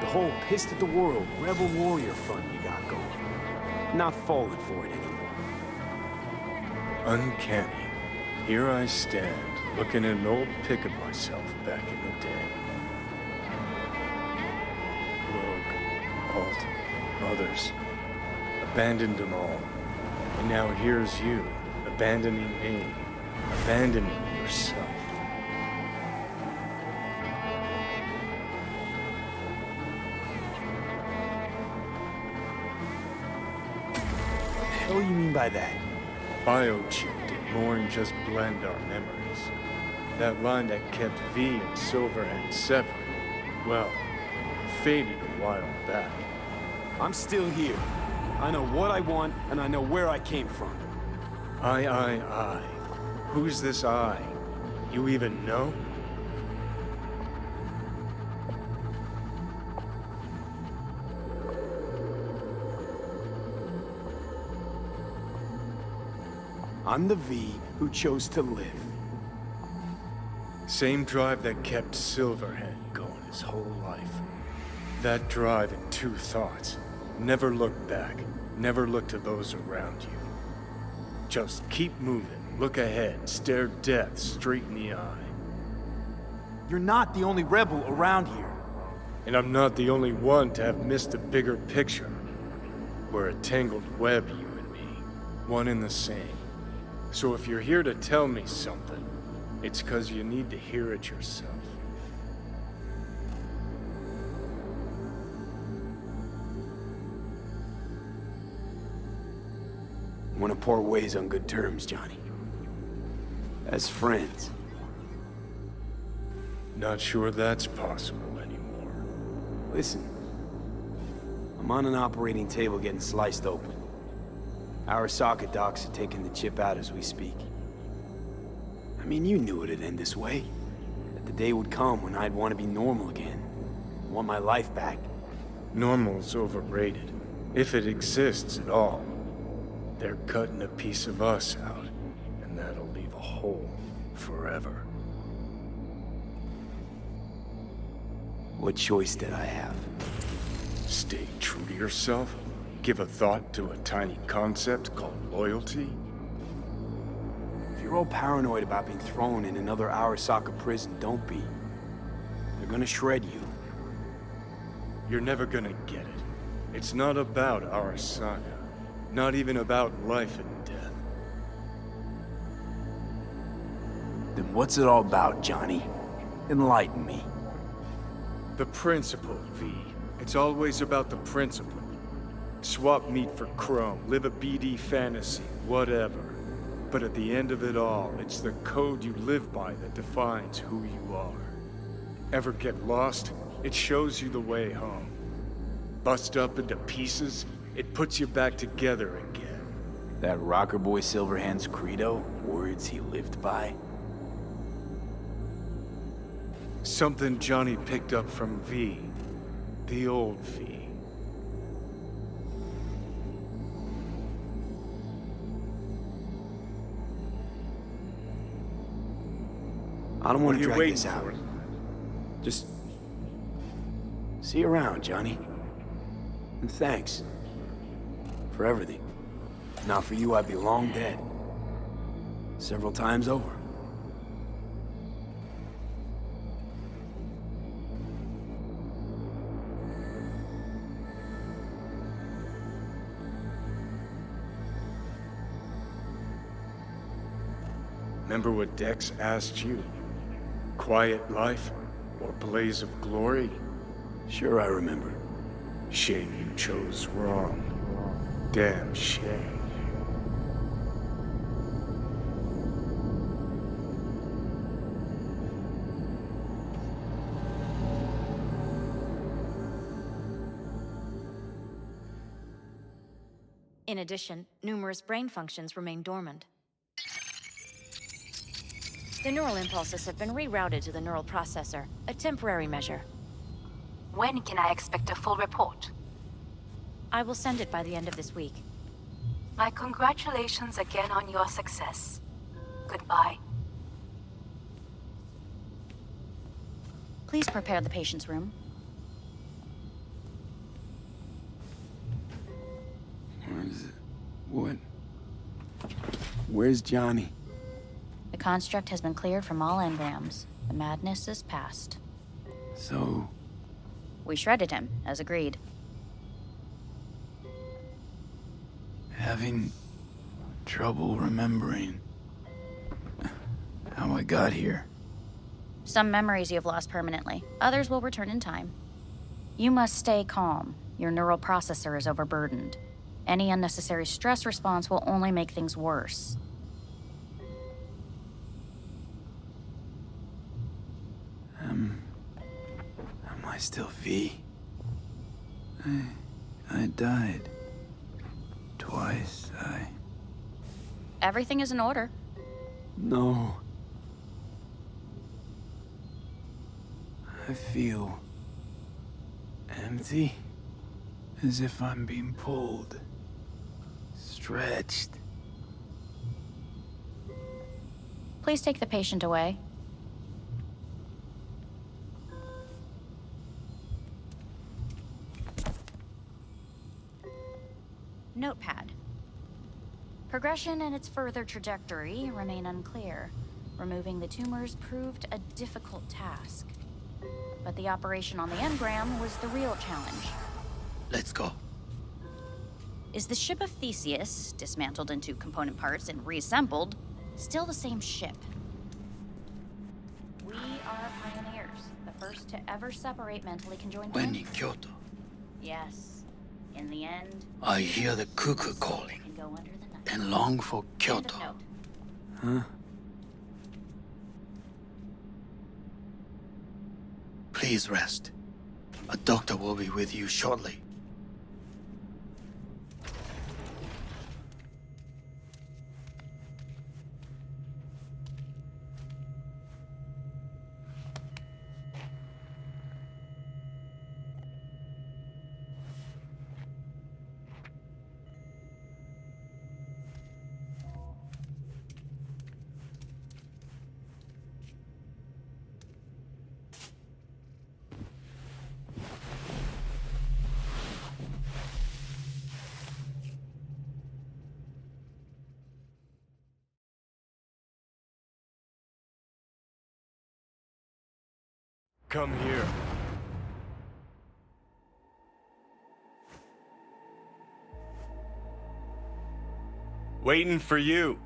The whole pissed at the world rebel warrior front you got going. Not falling for it anymore. Uncanny. Here I stand, looking at an old pic of myself back in the day. Rogue, Alt, others. Abandoned them all. And now here's you, abandoning me. Abandoning yourself. What do you mean by that? Biochip did more than just blend our memories. That line that kept V and Silverhand separate, well, faded a while back. I'm still here. I know what I want, and I know where I came from. I. Who's this I? You even know? I'm the V who chose to live. Same drive that kept Silverhand going his whole life. That drive and two thoughts. Never look back. Never look to those around you. Just keep moving. Look ahead. Stare death straight in the eye. You're not the only rebel around here. And I'm not the only one to have missed the bigger picture. We're a tangled web, you and me. One and the same. So if you're here to tell me something, it's 'cause you need to hear it yourself. Want to part ways on good terms, Johnny. As friends. Not sure that's possible anymore. Listen. I'm on an operating table getting sliced open. Arasaka docs are taking the chip out as we speak. I mean, you knew it'd end this way. That the day would come when I'd want to be normal again. Want my life back. Normal's overrated. If it exists at all. They're cutting a piece of us out, and that'll leave a hole forever. What choice did I have? Stay true to yourself? Give a thought to a tiny concept called loyalty? If you're all paranoid about being thrown in another Arasaka prison, don't be. They're gonna shred you. You're never gonna get it. It's not about Arasaka. Not even about life and death. Then what's it all about, Johnny? Enlighten me. The principle, V. It's always about the principle. Swap meat for chrome, live a BD fantasy, whatever. But at the end of it all, it's the code you live by that defines who you are. Ever get lost? It shows you the way home. Bust up into pieces? It puts you back together again. That rocker boy Silverhand's credo? Words he lived by? Something Johnny picked up from V. The old V. I don't want to drag waiting this out. for? Just... see you around, Johnny. And thanks. For everything. If not for you, I'd be long dead. Several times over. Remember what Dex asked you? Quiet life or blaze of glory? Sure I remember. Shame you chose wrong. Damn shame. In addition, numerous brain functions remain dormant. The neural impulses have been rerouted to the neural processor, a temporary measure. When can I expect a full report? I will send it by the end of this week. My congratulations again on your success. Goodbye. Please prepare the patient's room. What? Where's Johnny? The construct has been cleared from all engrams. The madness is past. So... We shredded him, as agreed. Having trouble remembering how I got here. Some memories you have lost permanently. Others will return in time. You must stay calm. Your neural processor is overburdened. Any unnecessary stress response will only make things worse. Am I still V? I died. Twice, Everything is in order. No. I feel... empty. As if I'm being pulled. Stretched. Please take the patient away. Notepad. Progression and its further trajectory remain unclear. Removing the tumors proved a difficult task. But the operation on the engram was the real challenge. Let's go. Is the ship of Theseus, dismantled into component parts and reassembled, still the same ship? We are pioneers, the first to ever separate mentally conjoined When in twins. Kyoto, Yes. In the end, I hear the cuckoo calling can go under the night. and long for End of Kyoto. note. Huh? Please rest. A doctor will be with you shortly. Come here. Waiting for you.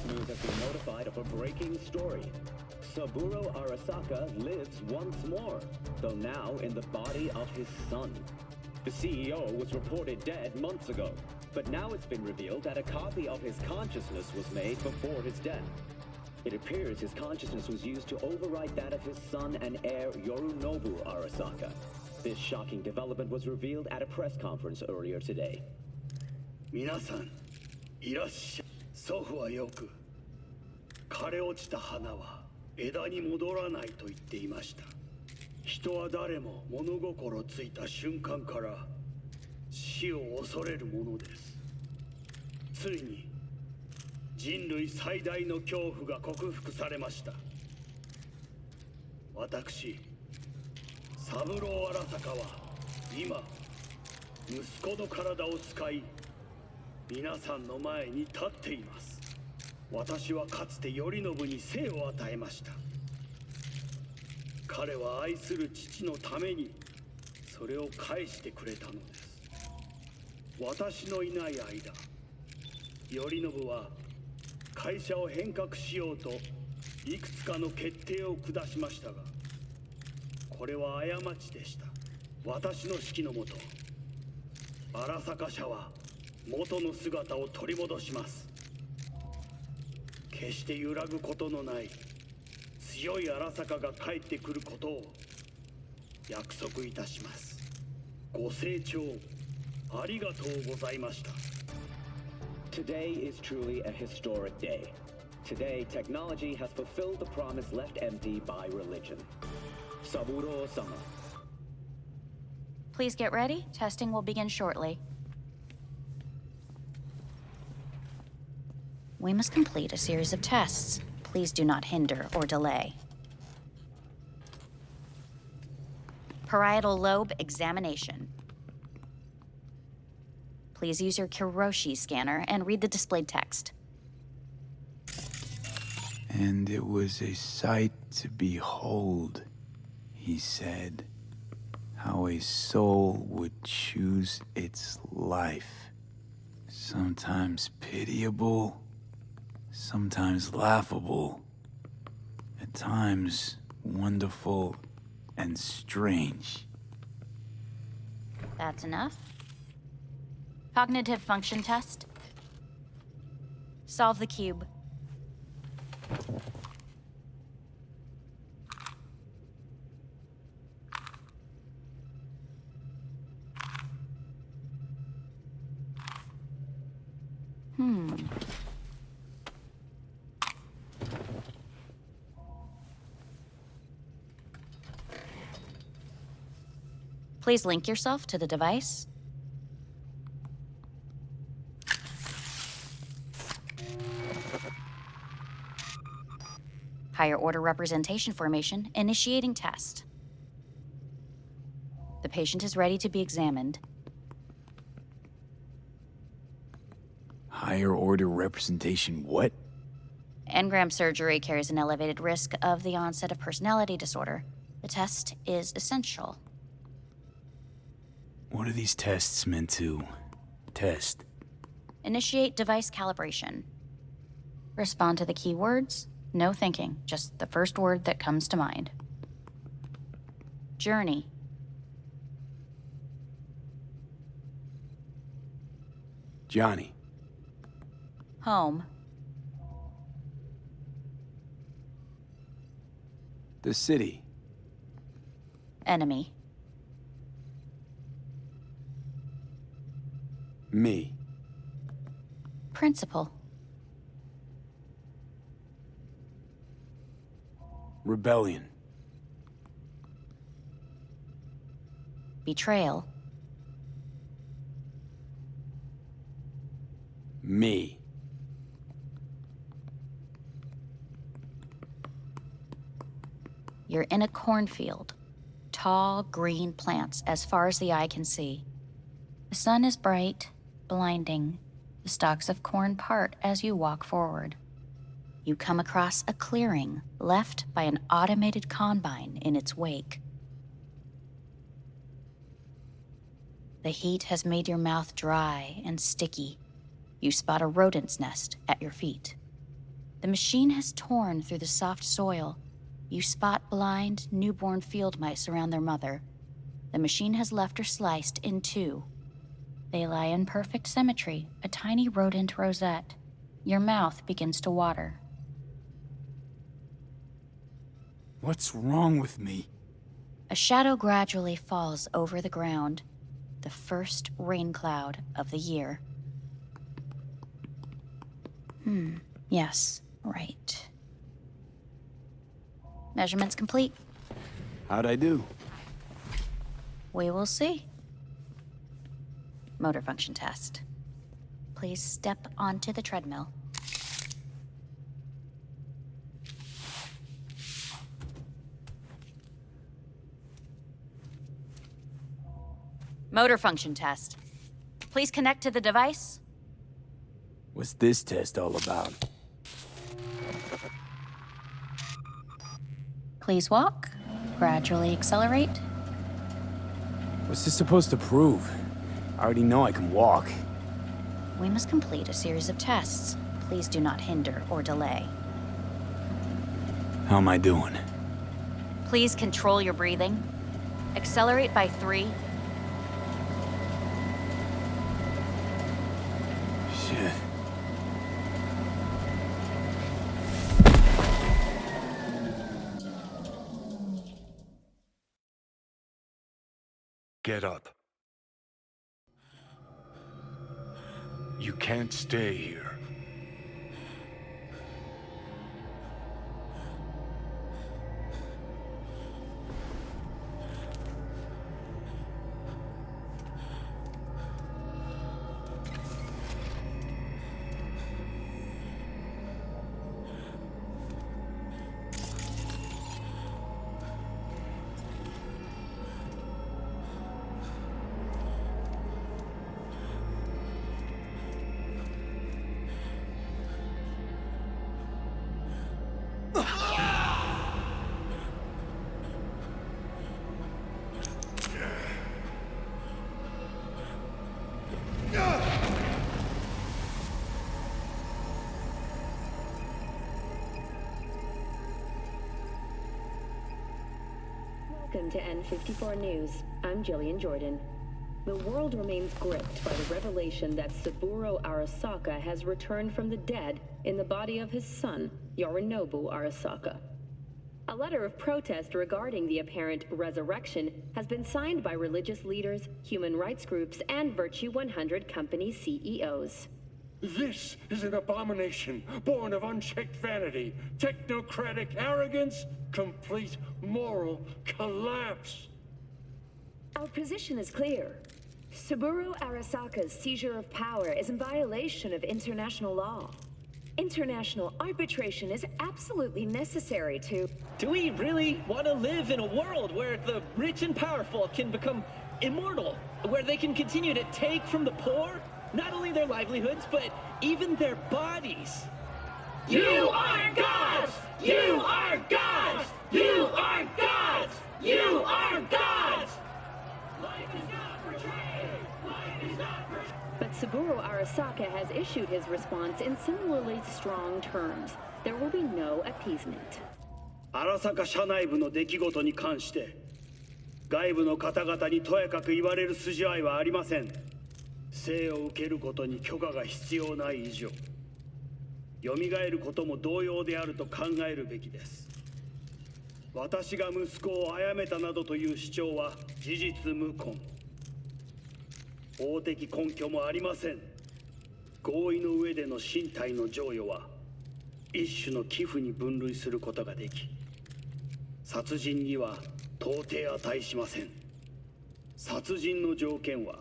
News has been notified of a breaking story. Saburo Arasaka lives once more, though now in the body of his son. The CEO was reported dead months ago, but now it's been revealed that a copy of his consciousness was made before his death. It appears his consciousness was used to overwrite that of his son and heir Yorunobu Arasaka. This shocking development was revealed at a press conference earlier today. 皆さん、いらっしゃい。祖父はよく、枯れ落ちた花は枝に戻らないと言っていました。人は誰も物心ついた瞬間から死を恐れるものです。ついに人類最大の恐怖が克服されました。私、三郎荒坂は今、息子の体を使い、皆さんの前に立っています。私はかつて頼信に生を与えました。彼は愛する父のためにそそれを返してくれたのです。私のいない間、頼信は会社を変革しようといくつかの決定を下しましたが、これは過ちでした。私の指揮のもと、荒坂社は元の姿を取り戻します。決して揺らぐことのない強い荒坂が帰ってくることを約束いたします。ご清聴ありがとうございました。 Today is truly a historic day. Today, technology has fulfilled the promise left empty by religion. Saburo-sama. Please get ready. Testing will begin shortly. We must complete a series of tests. Please do not hinder or delay. Parietal lobe examination. Please use your Kiroshi scanner and read the displayed text. And it was a sight to behold, he said, how a soul would choose its life. Sometimes pitiable, sometimes laughable, at times wonderful and strange. That's enough. Cognitive function test. Solve the cube. Please link yourself to the device. Higher order representation formation, initiating test. The patient is ready to be examined. Higher order representation what? Engram surgery carries an elevated risk of the onset of personality disorder. The test is essential. What are these tests meant to test? Initiate device calibration. Respond to the keywords. No thinking, just the first word that comes to mind. Journey. Johnny. Home. The city. Enemy. Me. Principal. Rebellion. Betrayal. Me. You're in a cornfield. Tall, green plants as far as the eye can see. The sun is bright, blinding. The stalks of corn part as you walk forward. You come across a clearing left by an automated combine in its wake. The heat has made your mouth dry and sticky. You spot a rodent's nest at your feet. The machine has torn through the soft soil. You spot blind, newborn field mice around their mother. The machine has left her sliced in two. They lie in perfect symmetry, a tiny rodent rosette. Your mouth begins to water. What's wrong with me? A shadow gradually falls over the ground, the first rain cloud of the year. Yes, right. Measurements complete. How'd I do? We will see. Motor function test. Please step onto the treadmill. Motor function test. Please connect to the device. What's this test all about? Please walk. Gradually accelerate. What's this supposed to prove? I already know I can walk. We must complete a series of tests. Please do not hinder or delay. How am I doing? Please control your breathing. Accelerate by 3. Shit. Get up. You can't stay here. Welcome to N54 News. I'm Jillian Jordan. The world remains gripped by the revelation that Saburo Arasaka has returned from the dead in the body of his son, Yorinobu Arasaka. A letter of protest regarding the apparent resurrection has been signed by religious leaders, human rights groups, and Virtue 100 company CEOs. This is an abomination born of unchecked vanity, technocratic arrogance, complete moral collapse. Our position is clear. Saburo Arasaka's seizure of power is in violation of international law. International arbitration is absolutely necessary to... Do we really want to live in a world where the rich and powerful can become immortal? Where they can continue to take from the poor? Not only their livelihoods, but even their bodies. You are gods! You are gods! You are gods! You are gods! Life is not portrayed! Life is not portrayed! But Saburo Arasaka has issued his response in similarly strong terms. There will be no appeasement. 荒坂社内部の出来事に関して外部の方々にとやかく言われる筋合いはありません。生を受けることに許可が必要ない以上、蘇ることも同様であると考えるべきです。私が息子を殺めたなどという主張は事実無根。法的根拠もありません。合意の上での身体の贈与は一種の寄付に分類することができ、殺人には到底値しません。殺人の条件は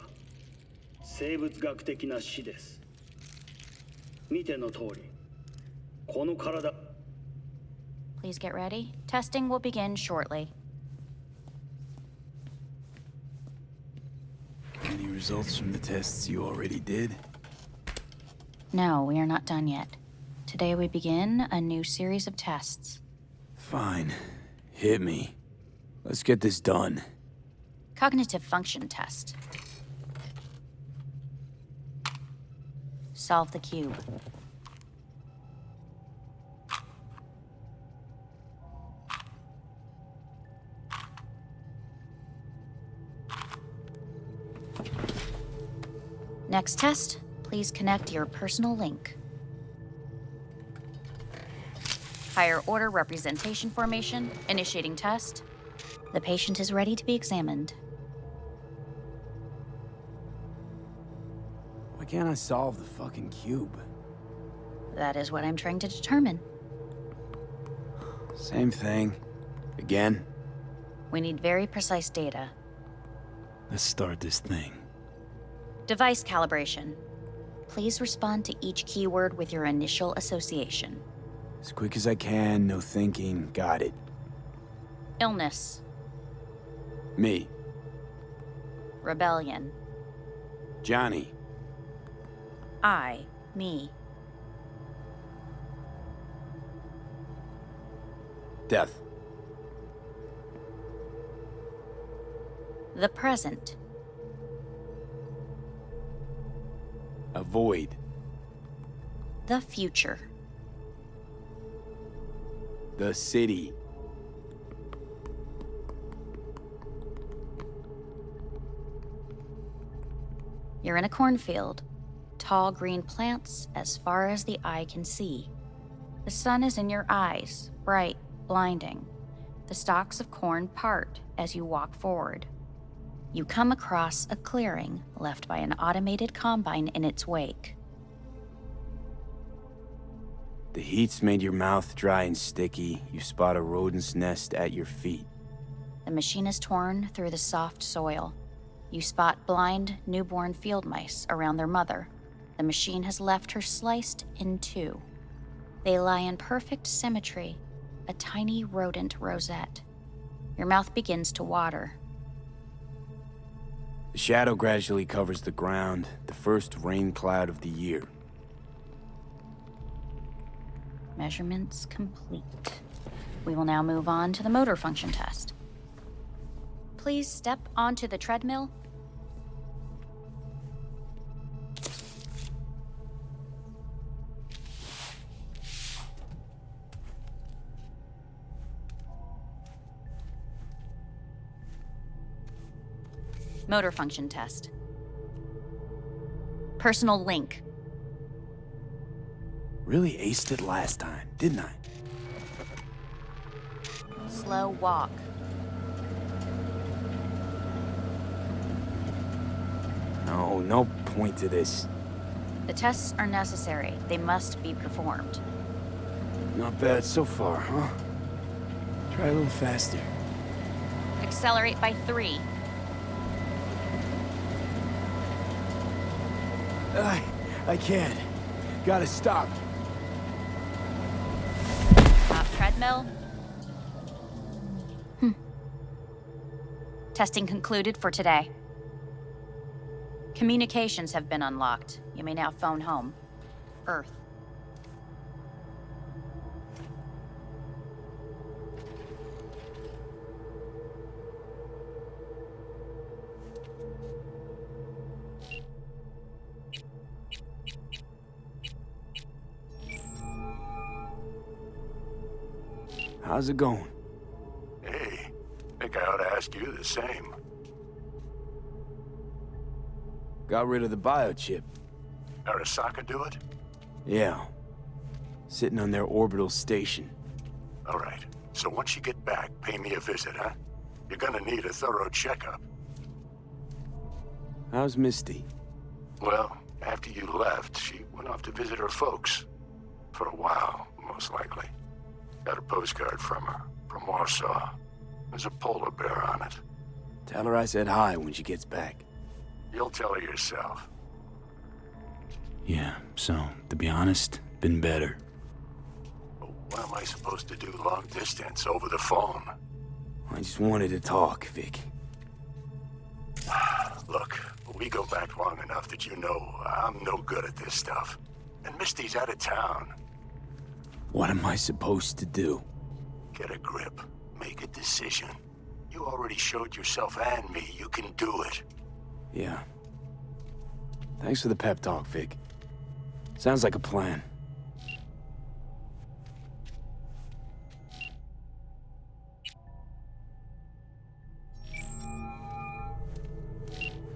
生物学的な死です。見ての通り、この体。Please get ready. Testing will begin shortly. Any results from the tests you already did? No, we are not done yet. Today we begin a new series of tests. Fine. Hit me. Let's get this done. Cognitive function test. Solve the cube. Next test, please connect your personal link. Higher order representation formation, initiating test. The patient is ready to be examined. Why can't I solve the fucking cube? That is what I'm trying to determine. Same thing. Again? We need very precise data. Let's start this thing. Device calibration. Please respond to each keyword with your initial association. As quick as I can, no thinking. Got it. Illness. Me. Rebellion. Johnny. Me. Death. The present. Avoid. The future. The city. You're in a cornfield. Tall green plants as far as the eye can see. The sun is in your eyes, bright, blinding. The stalks of corn part as you walk forward. You come across a clearing left by an automated combine in its wake. The heat's made your mouth dry and sticky. You spot a rodent's nest at your feet. The machine is torn through the soft soil. You spot blind, newborn field mice around their mother. The machine has left her sliced in two. They lie in perfect symmetry, a tiny rodent rosette. Your mouth begins to water. The shadow gradually covers the ground, the first rain cloud of the year. Measurements complete. We will now move on to the motor function test. Please step onto the treadmill. Motor function test. Personal link. Really aced it last time, didn't I? Slow walk. No point to this. The tests are necessary. They must be performed. Not bad so far, huh? Try a little faster. Accelerate by 3. I can't. Gotta stop. Stop treadmill. Testing concluded for today. Communications have been unlocked. You may now phone home. Earth. How's it going? Hey, think I ought to ask you the same. Got rid of the biochip. Arasaka do it? Yeah. Sitting on their orbital station. All right. So once you get back, pay me a visit, huh? You're gonna need a thorough checkup. How's Misty? Well, after you left, she went off to visit her folks. For a while, most likely. Got a postcard from her, from Warsaw. There's a polar bear on it. Tell her I said hi when she gets back. You'll tell her yourself. Yeah, so, to be honest, been better. What am I supposed to do long distance over the phone? I just wanted to talk, Vic. Look, we go back long enough that you know I'm no good at this stuff. And Misty's out of town. What am I supposed to do? Get a grip. Make a decision. You already showed yourself and me you can do it. Yeah. Thanks for the pep talk, Vic. Sounds like a plan.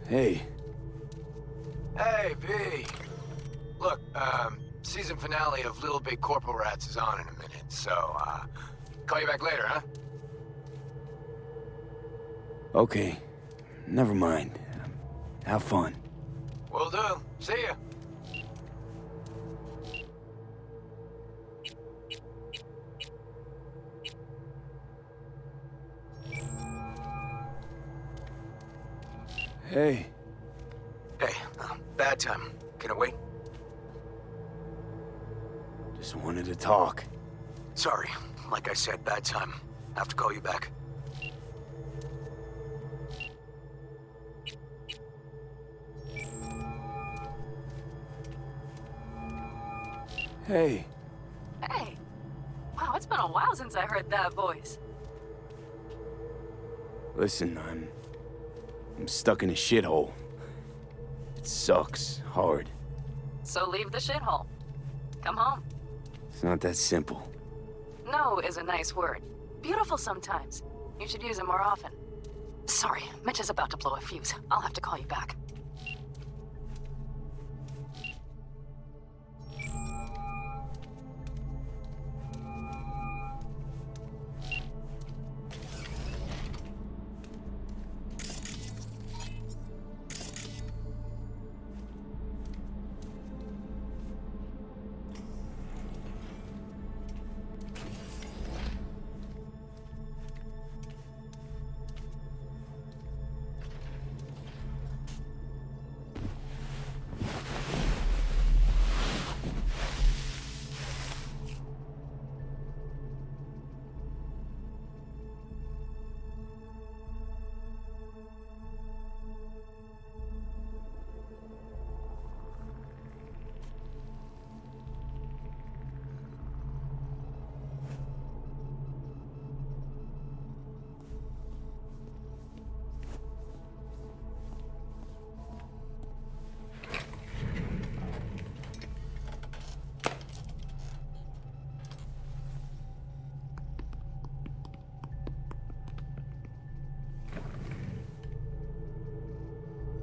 Hey. Hey, V. Look, season finale of Little Big Corporal Rats is on in a minute, so, call you back later, huh? Okay. Never mind. Have fun. Will do. See ya. Hey. Hey, bad time. Can it wait? Just wanted to talk. Sorry. Like I said, bad time. Have to call you back. Hey. Hey. Wow, it's been a while since I heard that voice. Listen, I'm stuck in a shithole. It sucks hard. So leave the shithole. Come home. It's not that simple. No is a nice word. Beautiful sometimes. You should use it more often. Sorry, Mitch is about to blow a fuse. I'll have to call you back.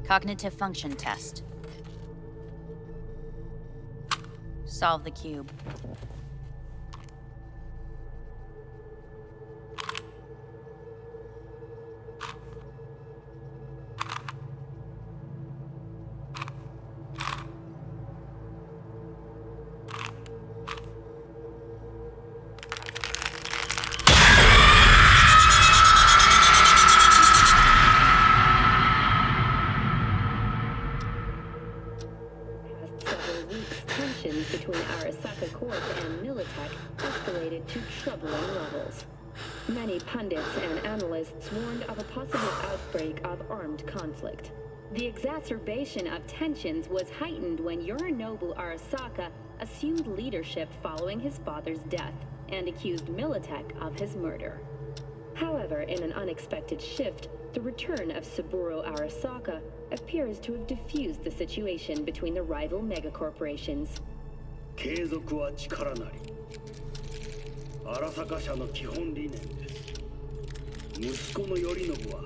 Cognitive function test. Solve the cube. Tensions between Arasaka Corp and Militech escalated to troubling levels. Many pundits and analysts warned of a possible outbreak of armed conflict. The exacerbation of tensions was heightened when Yorinobu Arasaka assumed leadership following his father's death and accused Militech of his murder. However, in an unexpected shift, the return of Saburo Arasaka appears to have diffused the situation between the rival megacorporations. 継続は力なり。荒坂社の基本理念です。息子の頼信は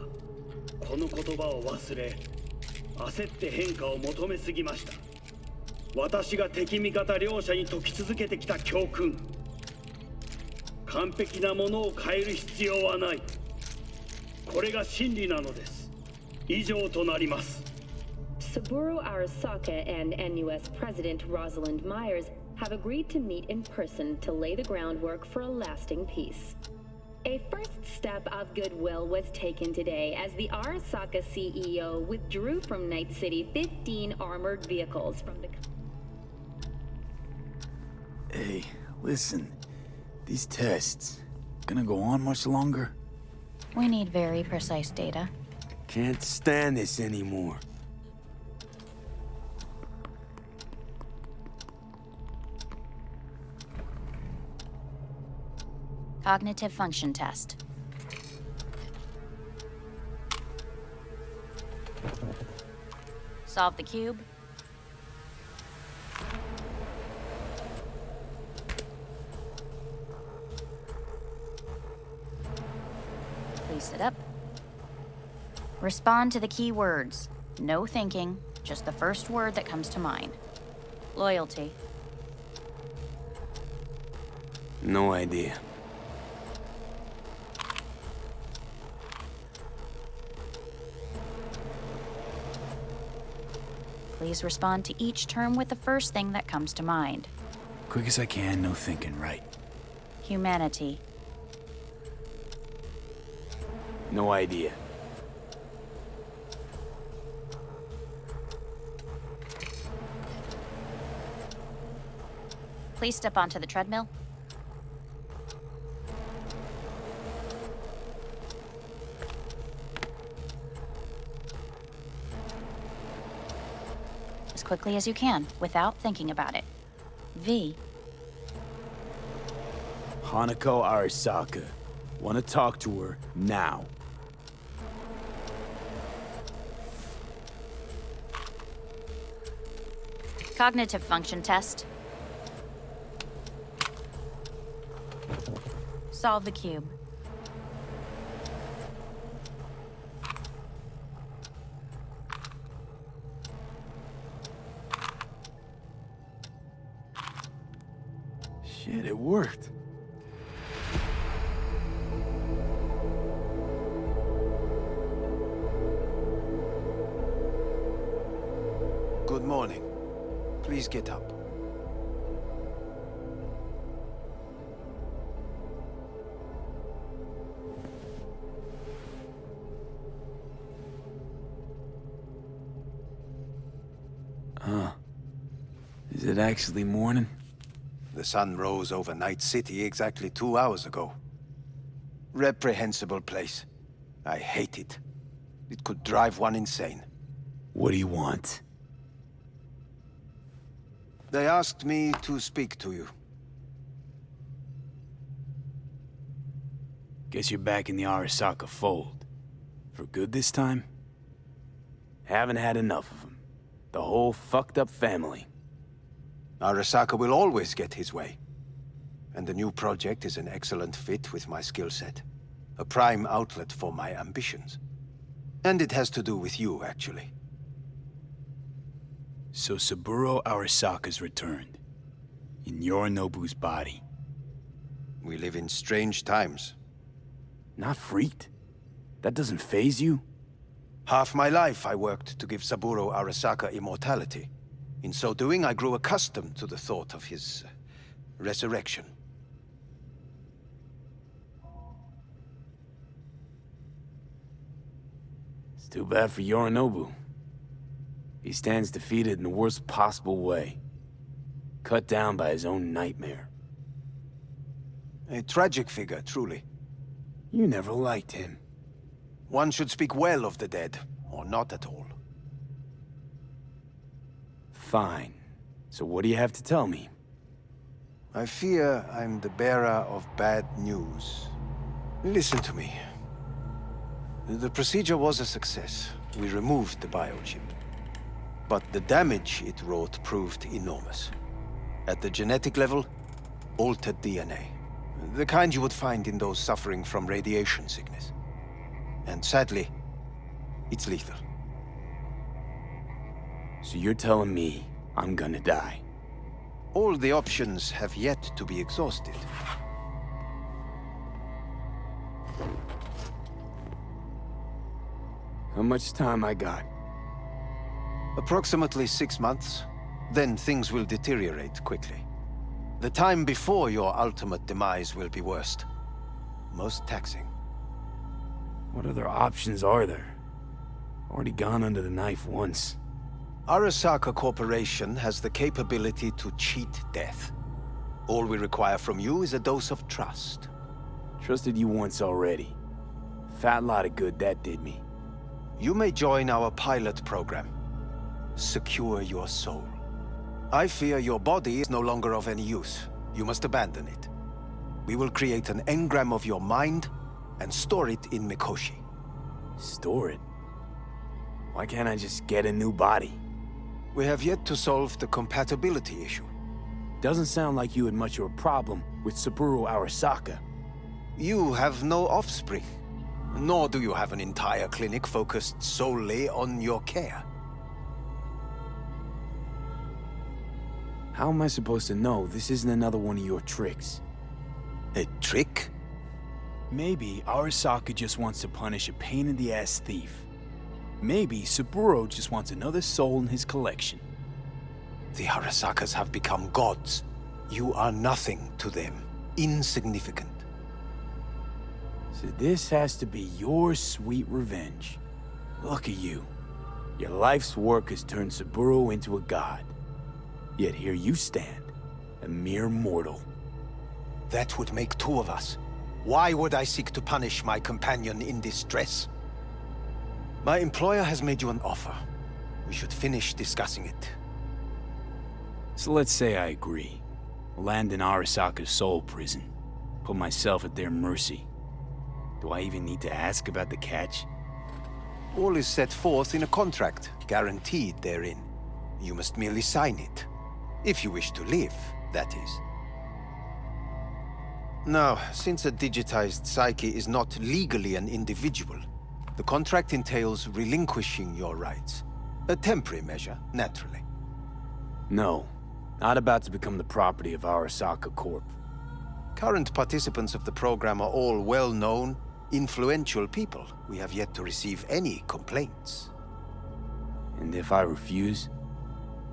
この言葉を忘れ、焦って変化を求めすぎました。私が敵味方両者に説き続けてきた教訓。完璧なものを変える必要はない。これが真理なのです。以上となります。Saburo Arasaka and NUS President Rosalind Myers have agreed to meet in person to lay the groundwork for a lasting peace. A first step of goodwill was taken today as the Arasaka CEO withdrew from Night City 15 armored vehicles from the... Hey, listen. These tests, gonna go on much longer? We need very precise data. Can't stand this anymore. Cognitive function test. Solve the cube. Please sit up. Respond to the key words. No thinking, just the first word that comes to mind. Loyalty. No idea. Please respond to each term with the first thing that comes to mind. Quick as I can, no thinking, right? Humanity. No idea. Please step onto the treadmill. As quickly as you can, without thinking about it. V. Hanako Arasaka. Want to talk to her now. Cognitive function test. Solve the cube. Shit, it worked. Good morning. Please get up. Huh. Is it actually morning? The sun rose over Night City exactly 2 hours ago. Reprehensible place. I hate it. It could drive one insane. What do you want? They asked me to speak to you. Guess you're back in the Arasaka fold. For good this time? Haven't had enough of them. The whole fucked up family. Arasaka will always get his way. And the new project is an excellent fit with my skill set. A prime outlet for my ambitions. And it has to do with you, actually. So Saburo Arasaka's returned. In Yorinobu's body. We live in strange times. Not freaked? That doesn't faze you? Half my life I worked to give Saburo Arasaka immortality. In so doing, I grew accustomed to the thought of his resurrection. It's too bad for Yorinobu. He stands defeated in the worst possible way. Cut down by his own nightmare. A tragic figure, truly. You never liked him. One should speak well of the dead, or not at all. Fine. So what do you have to tell me? I fear I'm the bearer of bad news. Listen to me. The procedure was a success. We removed the biochip. But the damage it wrought proved enormous. At the genetic level, altered DNA. The kind you would find in those suffering from radiation sickness. And sadly, it's lethal. So you're telling me I'm gonna die? All the options have yet to be exhausted. How much time I got? Approximately 6 months. Then things will deteriorate quickly. The time before your ultimate demise will be worst. Most taxing. What other options are there? Already gone under the knife once. Arasaka Corporation has the capability to cheat death. All we require from you is a dose of trust. Trusted you once already. Fat lot of good that did me. You may join our pilot program. Secure your soul. I fear your body is no longer of any use. You must abandon it. We will create an engram of your mind and store it in Mikoshi. Store it? Why can't I just get a new body? We have yet to solve the compatibility issue. Doesn't sound like you had much of a problem with Saburo Arasaka. You have no offspring. Nor do you have an entire clinic focused solely on your care. How am I supposed to know this isn't another one of your tricks? A trick? Maybe Arasaka just wants to punish a pain-in-the-ass thief. Maybe Saburo just wants another soul in his collection. The Arasakas have become gods. You are nothing to them. Insignificant. So this has to be your sweet revenge. Look at you. Your life's work has turned Saburo into a god. Yet here you stand, a mere mortal. That would make two of us. Why would I seek to punish my companion in distress? My employer has made you an offer. We should finish discussing it. So let's say I agree. Land in Arasaka's soul prison. Put myself at their mercy. Do I even need to ask about the catch? All is set forth in a contract, guaranteed therein. You must merely sign it. If you wish to live, that is. Now, since a digitized psyche is not legally an individual, the contract entails relinquishing your rights. A temporary measure, naturally. No. Not about to become the property of Arasaka Corp. Current participants of the program are all well-known, influential people. We have yet to receive any complaints. And if I refuse?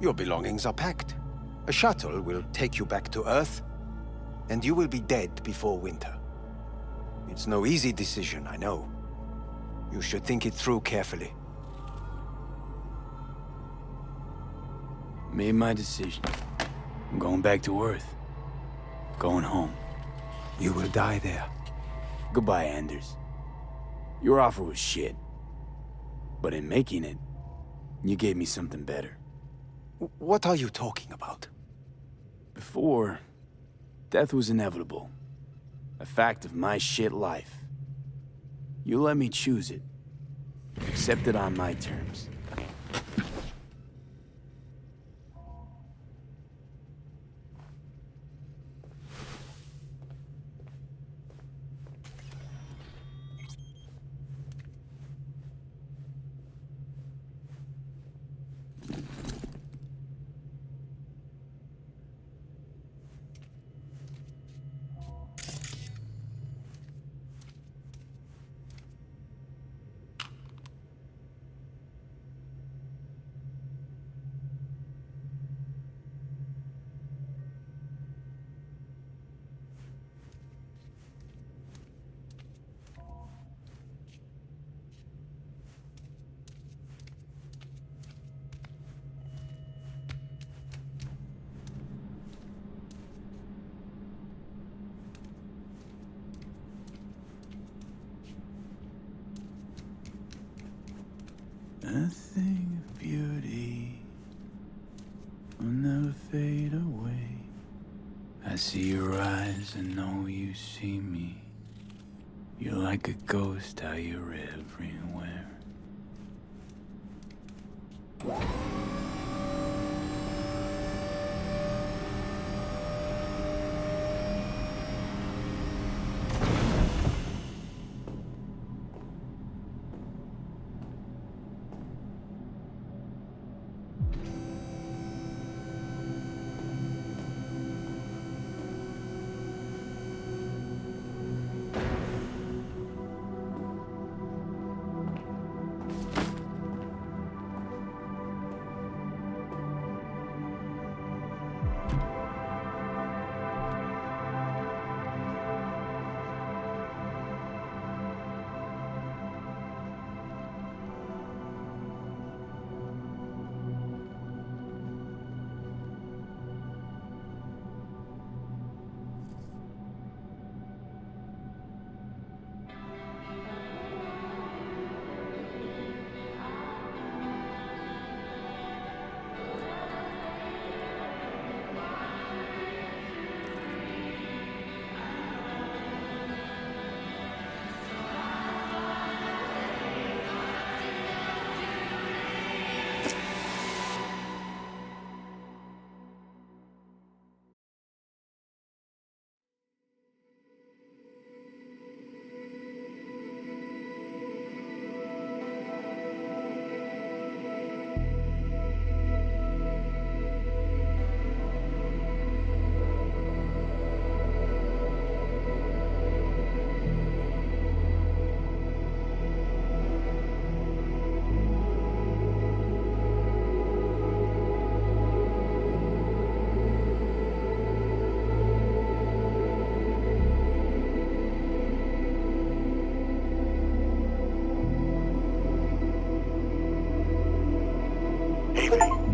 Your belongings are packed. A shuttle will take you back to Earth, and you will be dead before winter. It's no easy decision, I know. You should think it through carefully. Made my decision. I'm going back to Earth. Going home. You will die there. Goodbye, Anders. Your offer was shit. But in making it, you gave me something better. What are you talking about? Before, death was inevitable. A fact of my shit life. You let me choose it. Accept it on my terms. A thing of beauty will never fade away. I see your eyes and know you see me. You're like a ghost, how you're everywhere.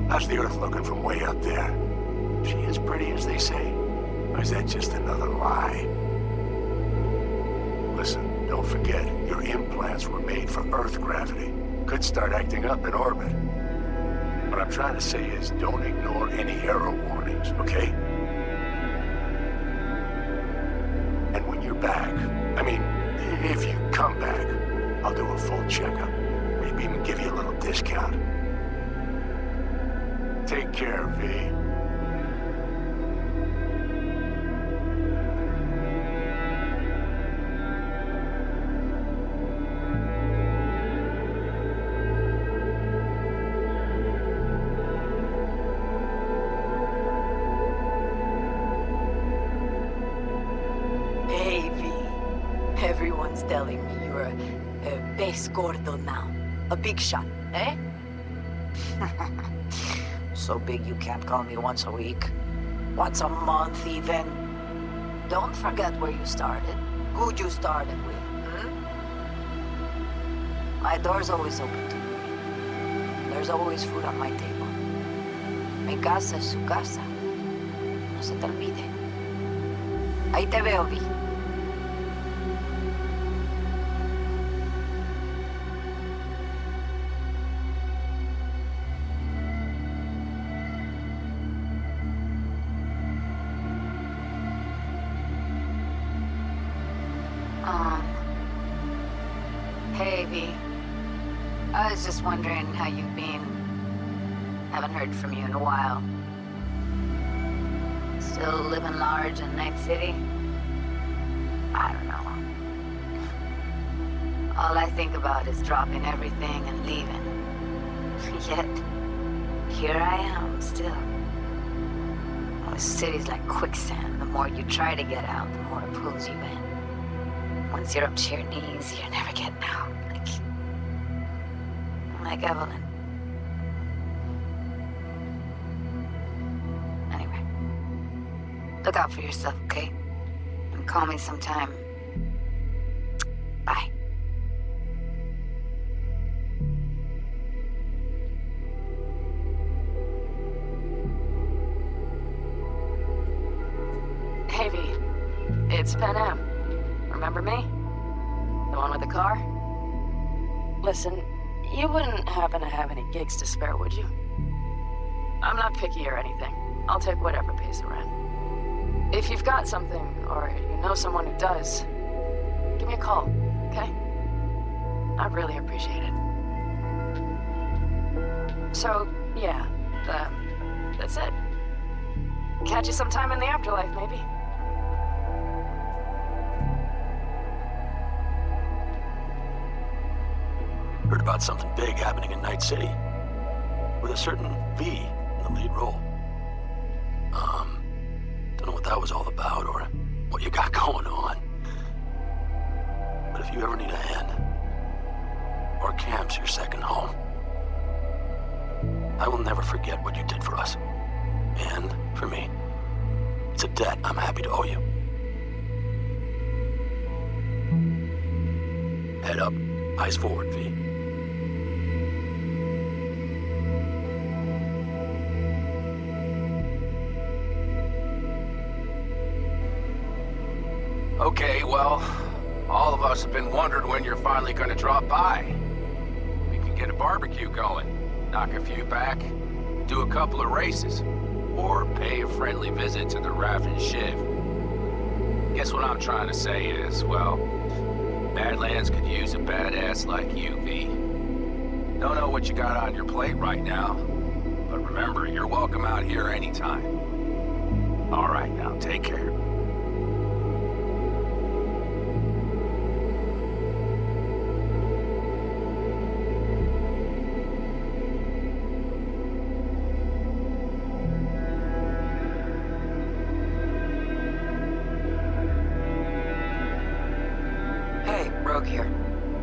How's the Earth looking from way up there? She as pretty as they say? Or is that just another lie? Listen, don't forget, your implants were made for Earth gravity. Could start acting up in orbit. What I'm trying to say is, don't ignore any error warnings, okay? And when you're back, I mean, if you come back, I'll do a full checkup. Maybe even give you a little discount. Take care, V. telling me you're a base gordo now? A big shot, eh? So big you can't call me once a week. Once a month, even. Don't forget where you started. Who you started with, My door's always open to you. There's always food on my table. Mi casa es su casa. No se te olvide. Ahí te veo, Vi. Hey, V. I was just wondering how you've been. Haven't heard from you in a while. Still living large in Night City? I don't know. All I think about is dropping everything and leaving. Yet, here I am, still. This city's like quicksand. The more you try to get out, the more it pulls you in. Once you're up to your knees, you're never getting out. Like Evelyn. Anyway. Look out for yourself, okay? And call me sometime. Bye. Hey, V. It's Pan Am. Remember me? The one with the car? Listen, you wouldn't happen to have any gigs to spare, would you? I'm not picky or anything. I'll take whatever pays the rent. If you've got something, or you know someone who does, give me a call, okay? I'd really appreciate it. So, yeah, that's it. Catch you sometime in the afterlife, maybe. Heard about something big happening in Night City. With a certain V in the lead role. Don't know what that was all about or what you got going on. But if you ever need a hand, our camp's your second home. I will never forget what you did for us. And for me. It's a debt I'm happy to owe you. Head up, eyes forward, V. Okay, well, all of us have been wondering when you're finally gonna drop by. We can get a barbecue going, knock a few back, do a couple of races, or pay a friendly visit to the Raven Shiv. Guess what I'm trying to say is, well, Badlands could use a badass like you, V. Don't know what you got on your plate right now, but remember, you're welcome out here anytime. All right, now, take care. Here.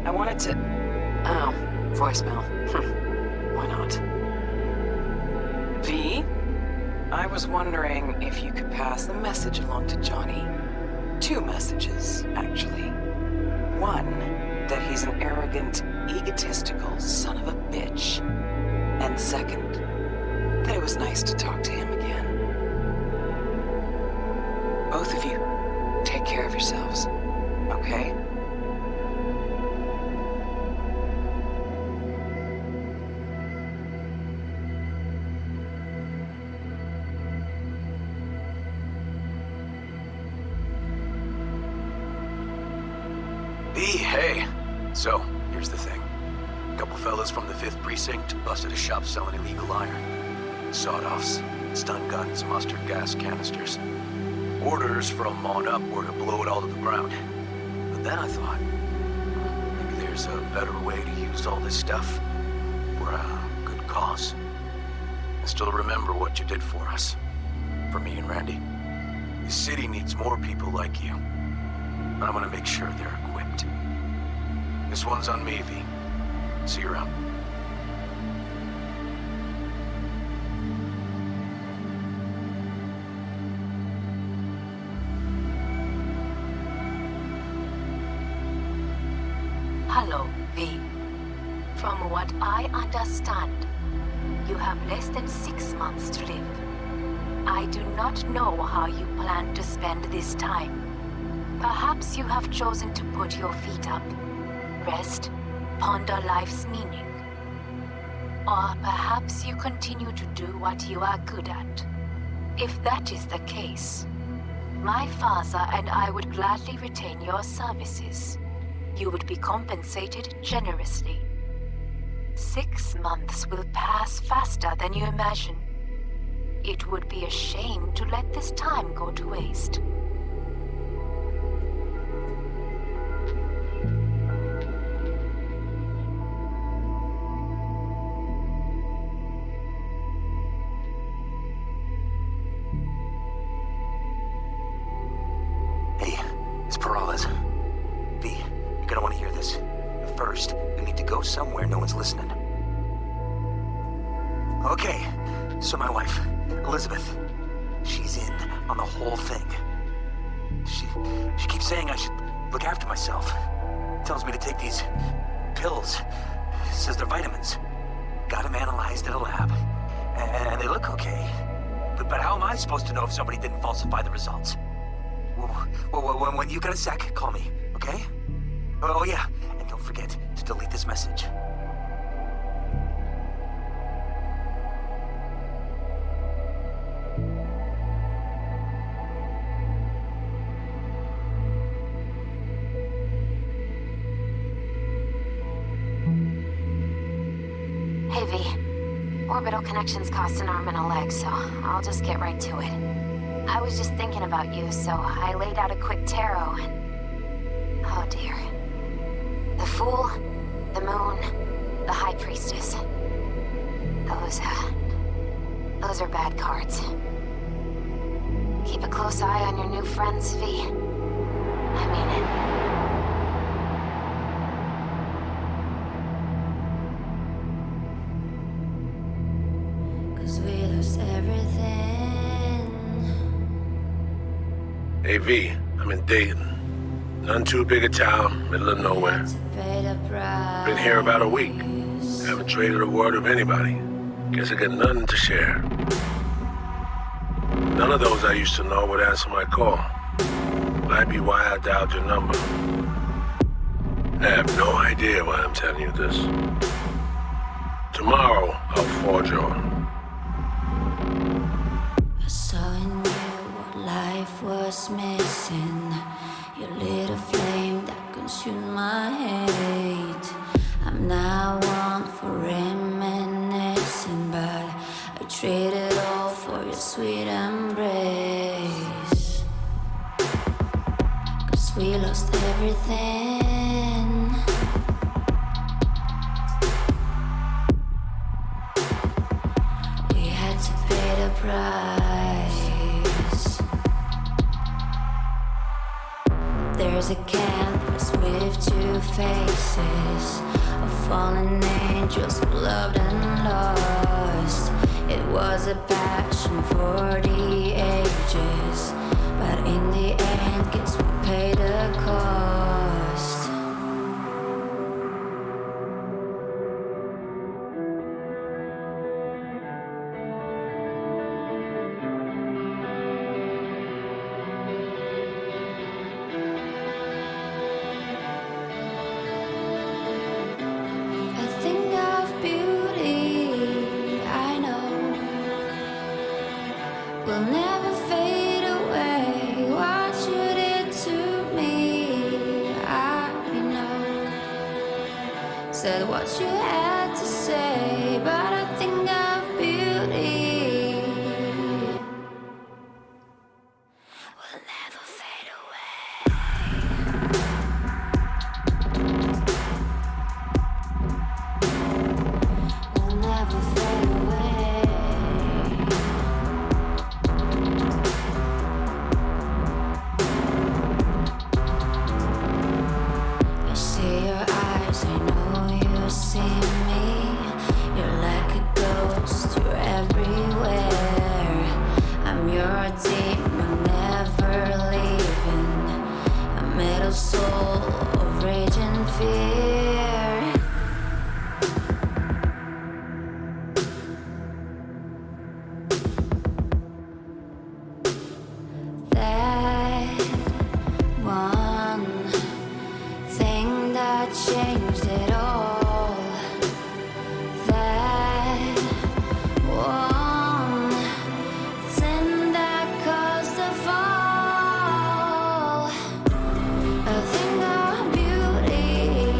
I wanted to... Oh, voicemail. Why not? V? I was wondering if you could pass the message along to Johnny. 2 messages, actually. One, that he's an arrogant, egotistical son of a bitch. And second, that it was nice to talk to him again. Both of you, take care of yourselves, okay? Hey, so, here's the thing. A couple fellas from the 5th Precinct busted a shop selling illegal iron. Sawed-offs, stun guns, mustard gas canisters. Orders from on up were to blow it all to the ground. But then I thought, maybe there's a better way to use all this stuff for a good cause. I still remember what you did for us. For me and Randy. The city needs more people like you. And I'm gonna make sure they're equipped. This one's on me, V. See you around. Hello, V. From what I understand, you have less than 6 months to live. I do not know how you plan to spend this time. Perhaps you have chosen to put your feet up, rest, ponder life's meaning. Or perhaps you continue to do what you are good at. If that is the case, my father and I would gladly retain your services. You would be compensated generously. 6 months will pass faster than you imagine. It would be a shame to let this time go to waste. Hey, it's Peralez. V, you're gonna want to hear this. But first, you need to go somewhere no one's listening. Okay, so my wife, Elizabeth, she's in on the whole thing. She keeps saying I should look after myself. Tells me to take these pills. Says they're vitamins. Got them analyzed in a lab. And they look okay. But how am I supposed to know if somebody didn't falsify the results? When you got a sec, call me, okay? Oh yeah, and don't forget to delete this message. Hey, V. Orbital connections cost an arm and a leg, so I'll just get right to it. I was just thinking about you, so I laid out a quick tarot and... oh dear. The Fool, the Moon, the High Priestess. Those are bad cards. Keep a close eye on your new friends, V. I mean it. Hey, V, I'm in Dayton. None too big a town, middle of nowhere. Been here about a week. Haven't traded a word with anybody. Guess I got nothing to share. None of those I used to know would answer my call. Might be why I dialed your number. I have no idea why I'm telling you this. Tomorrow, I'll forge on. I saw in you what life was missing. You lit a flame that consumed my hate. I'm now one for reminiscing, but I traded all for your sweet embrace. 'Cause we lost everything. We had to pay the price. There's a canvas with two faces of fallen angels who loved and lost. It was a passion for the ages, but in the end, guess we paid the cost. Will never fade away. What you did to me, I know. Said what you had to say, but I think of beauty. Will never fade away. Will never fade away. I see your eyes a demon never leaving, a metal soul of rage and fear. That one thing that changed it all. That one sin that caused the fall. A thing of beauty,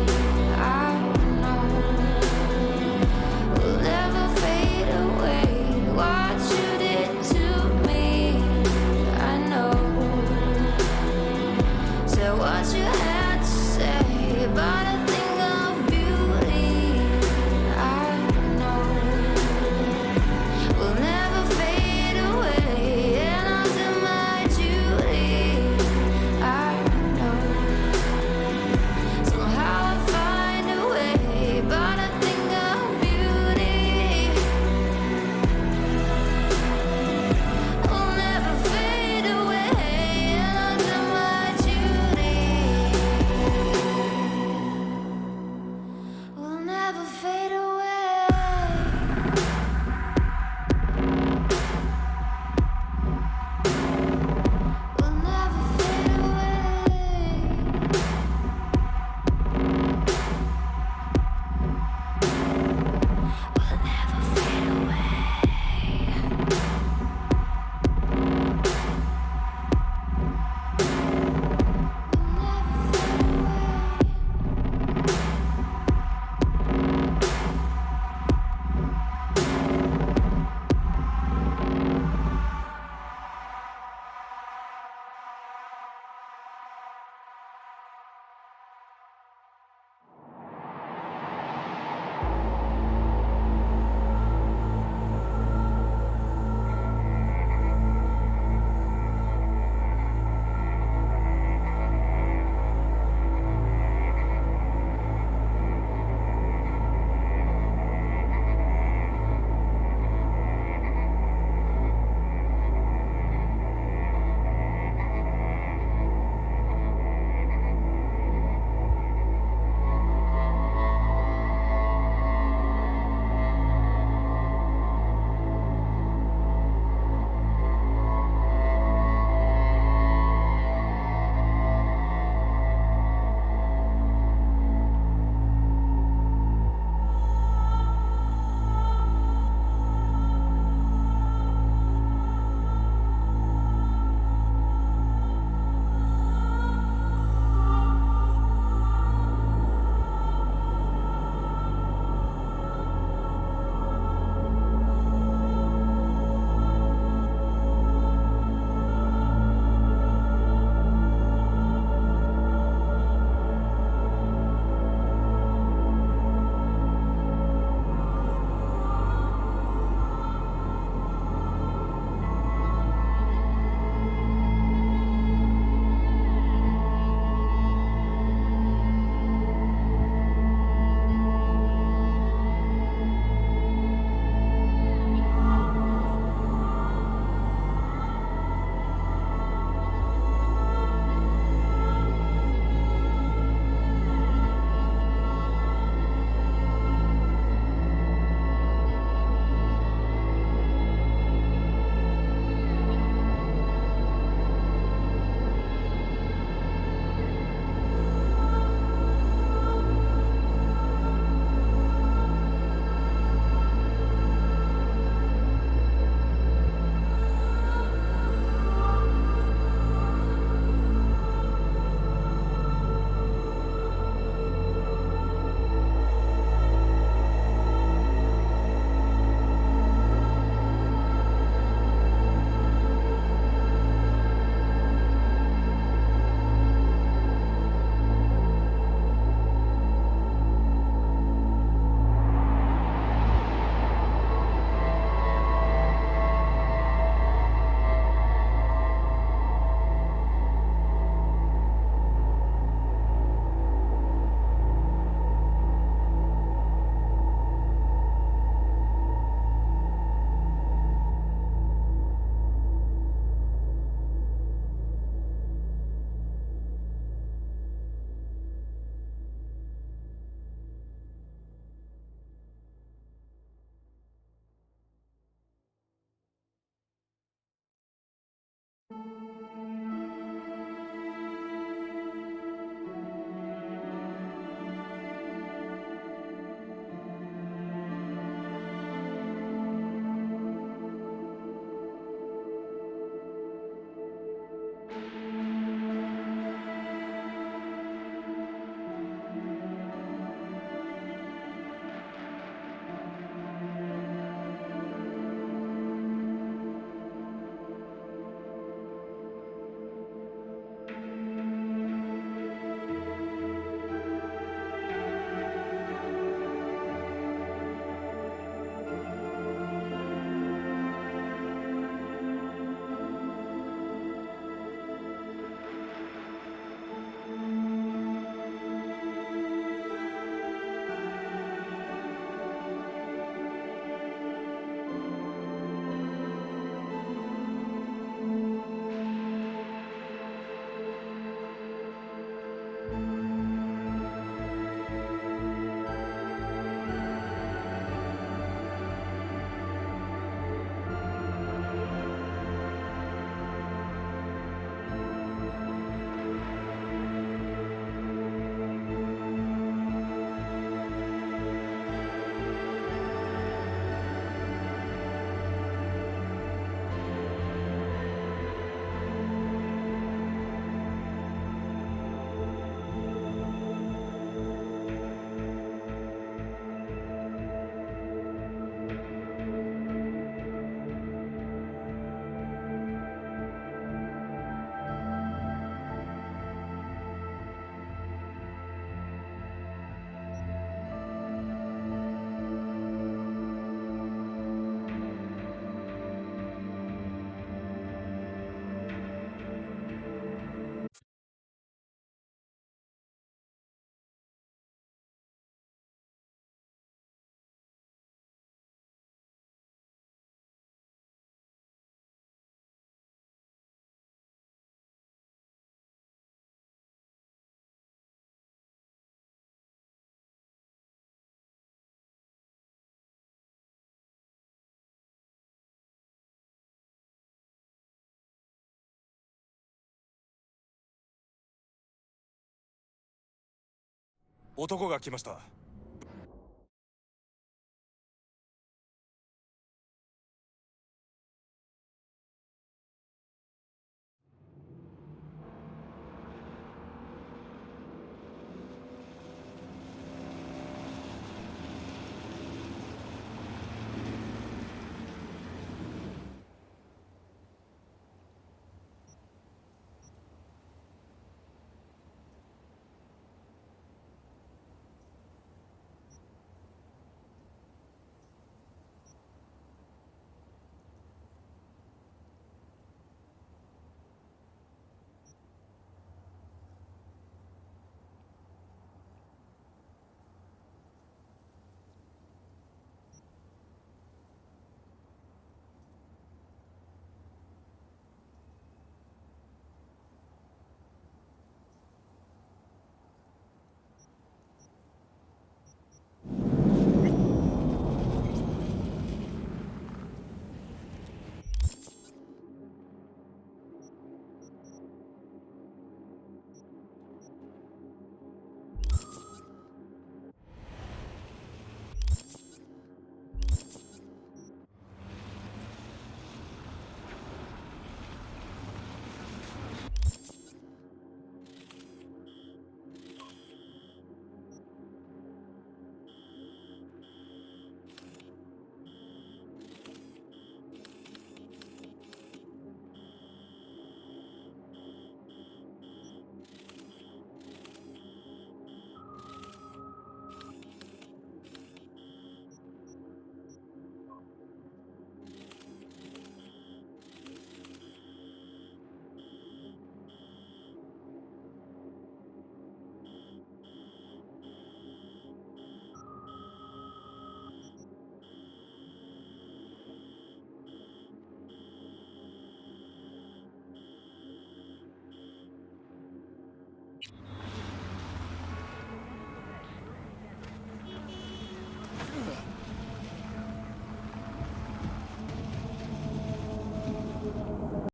男が来ました。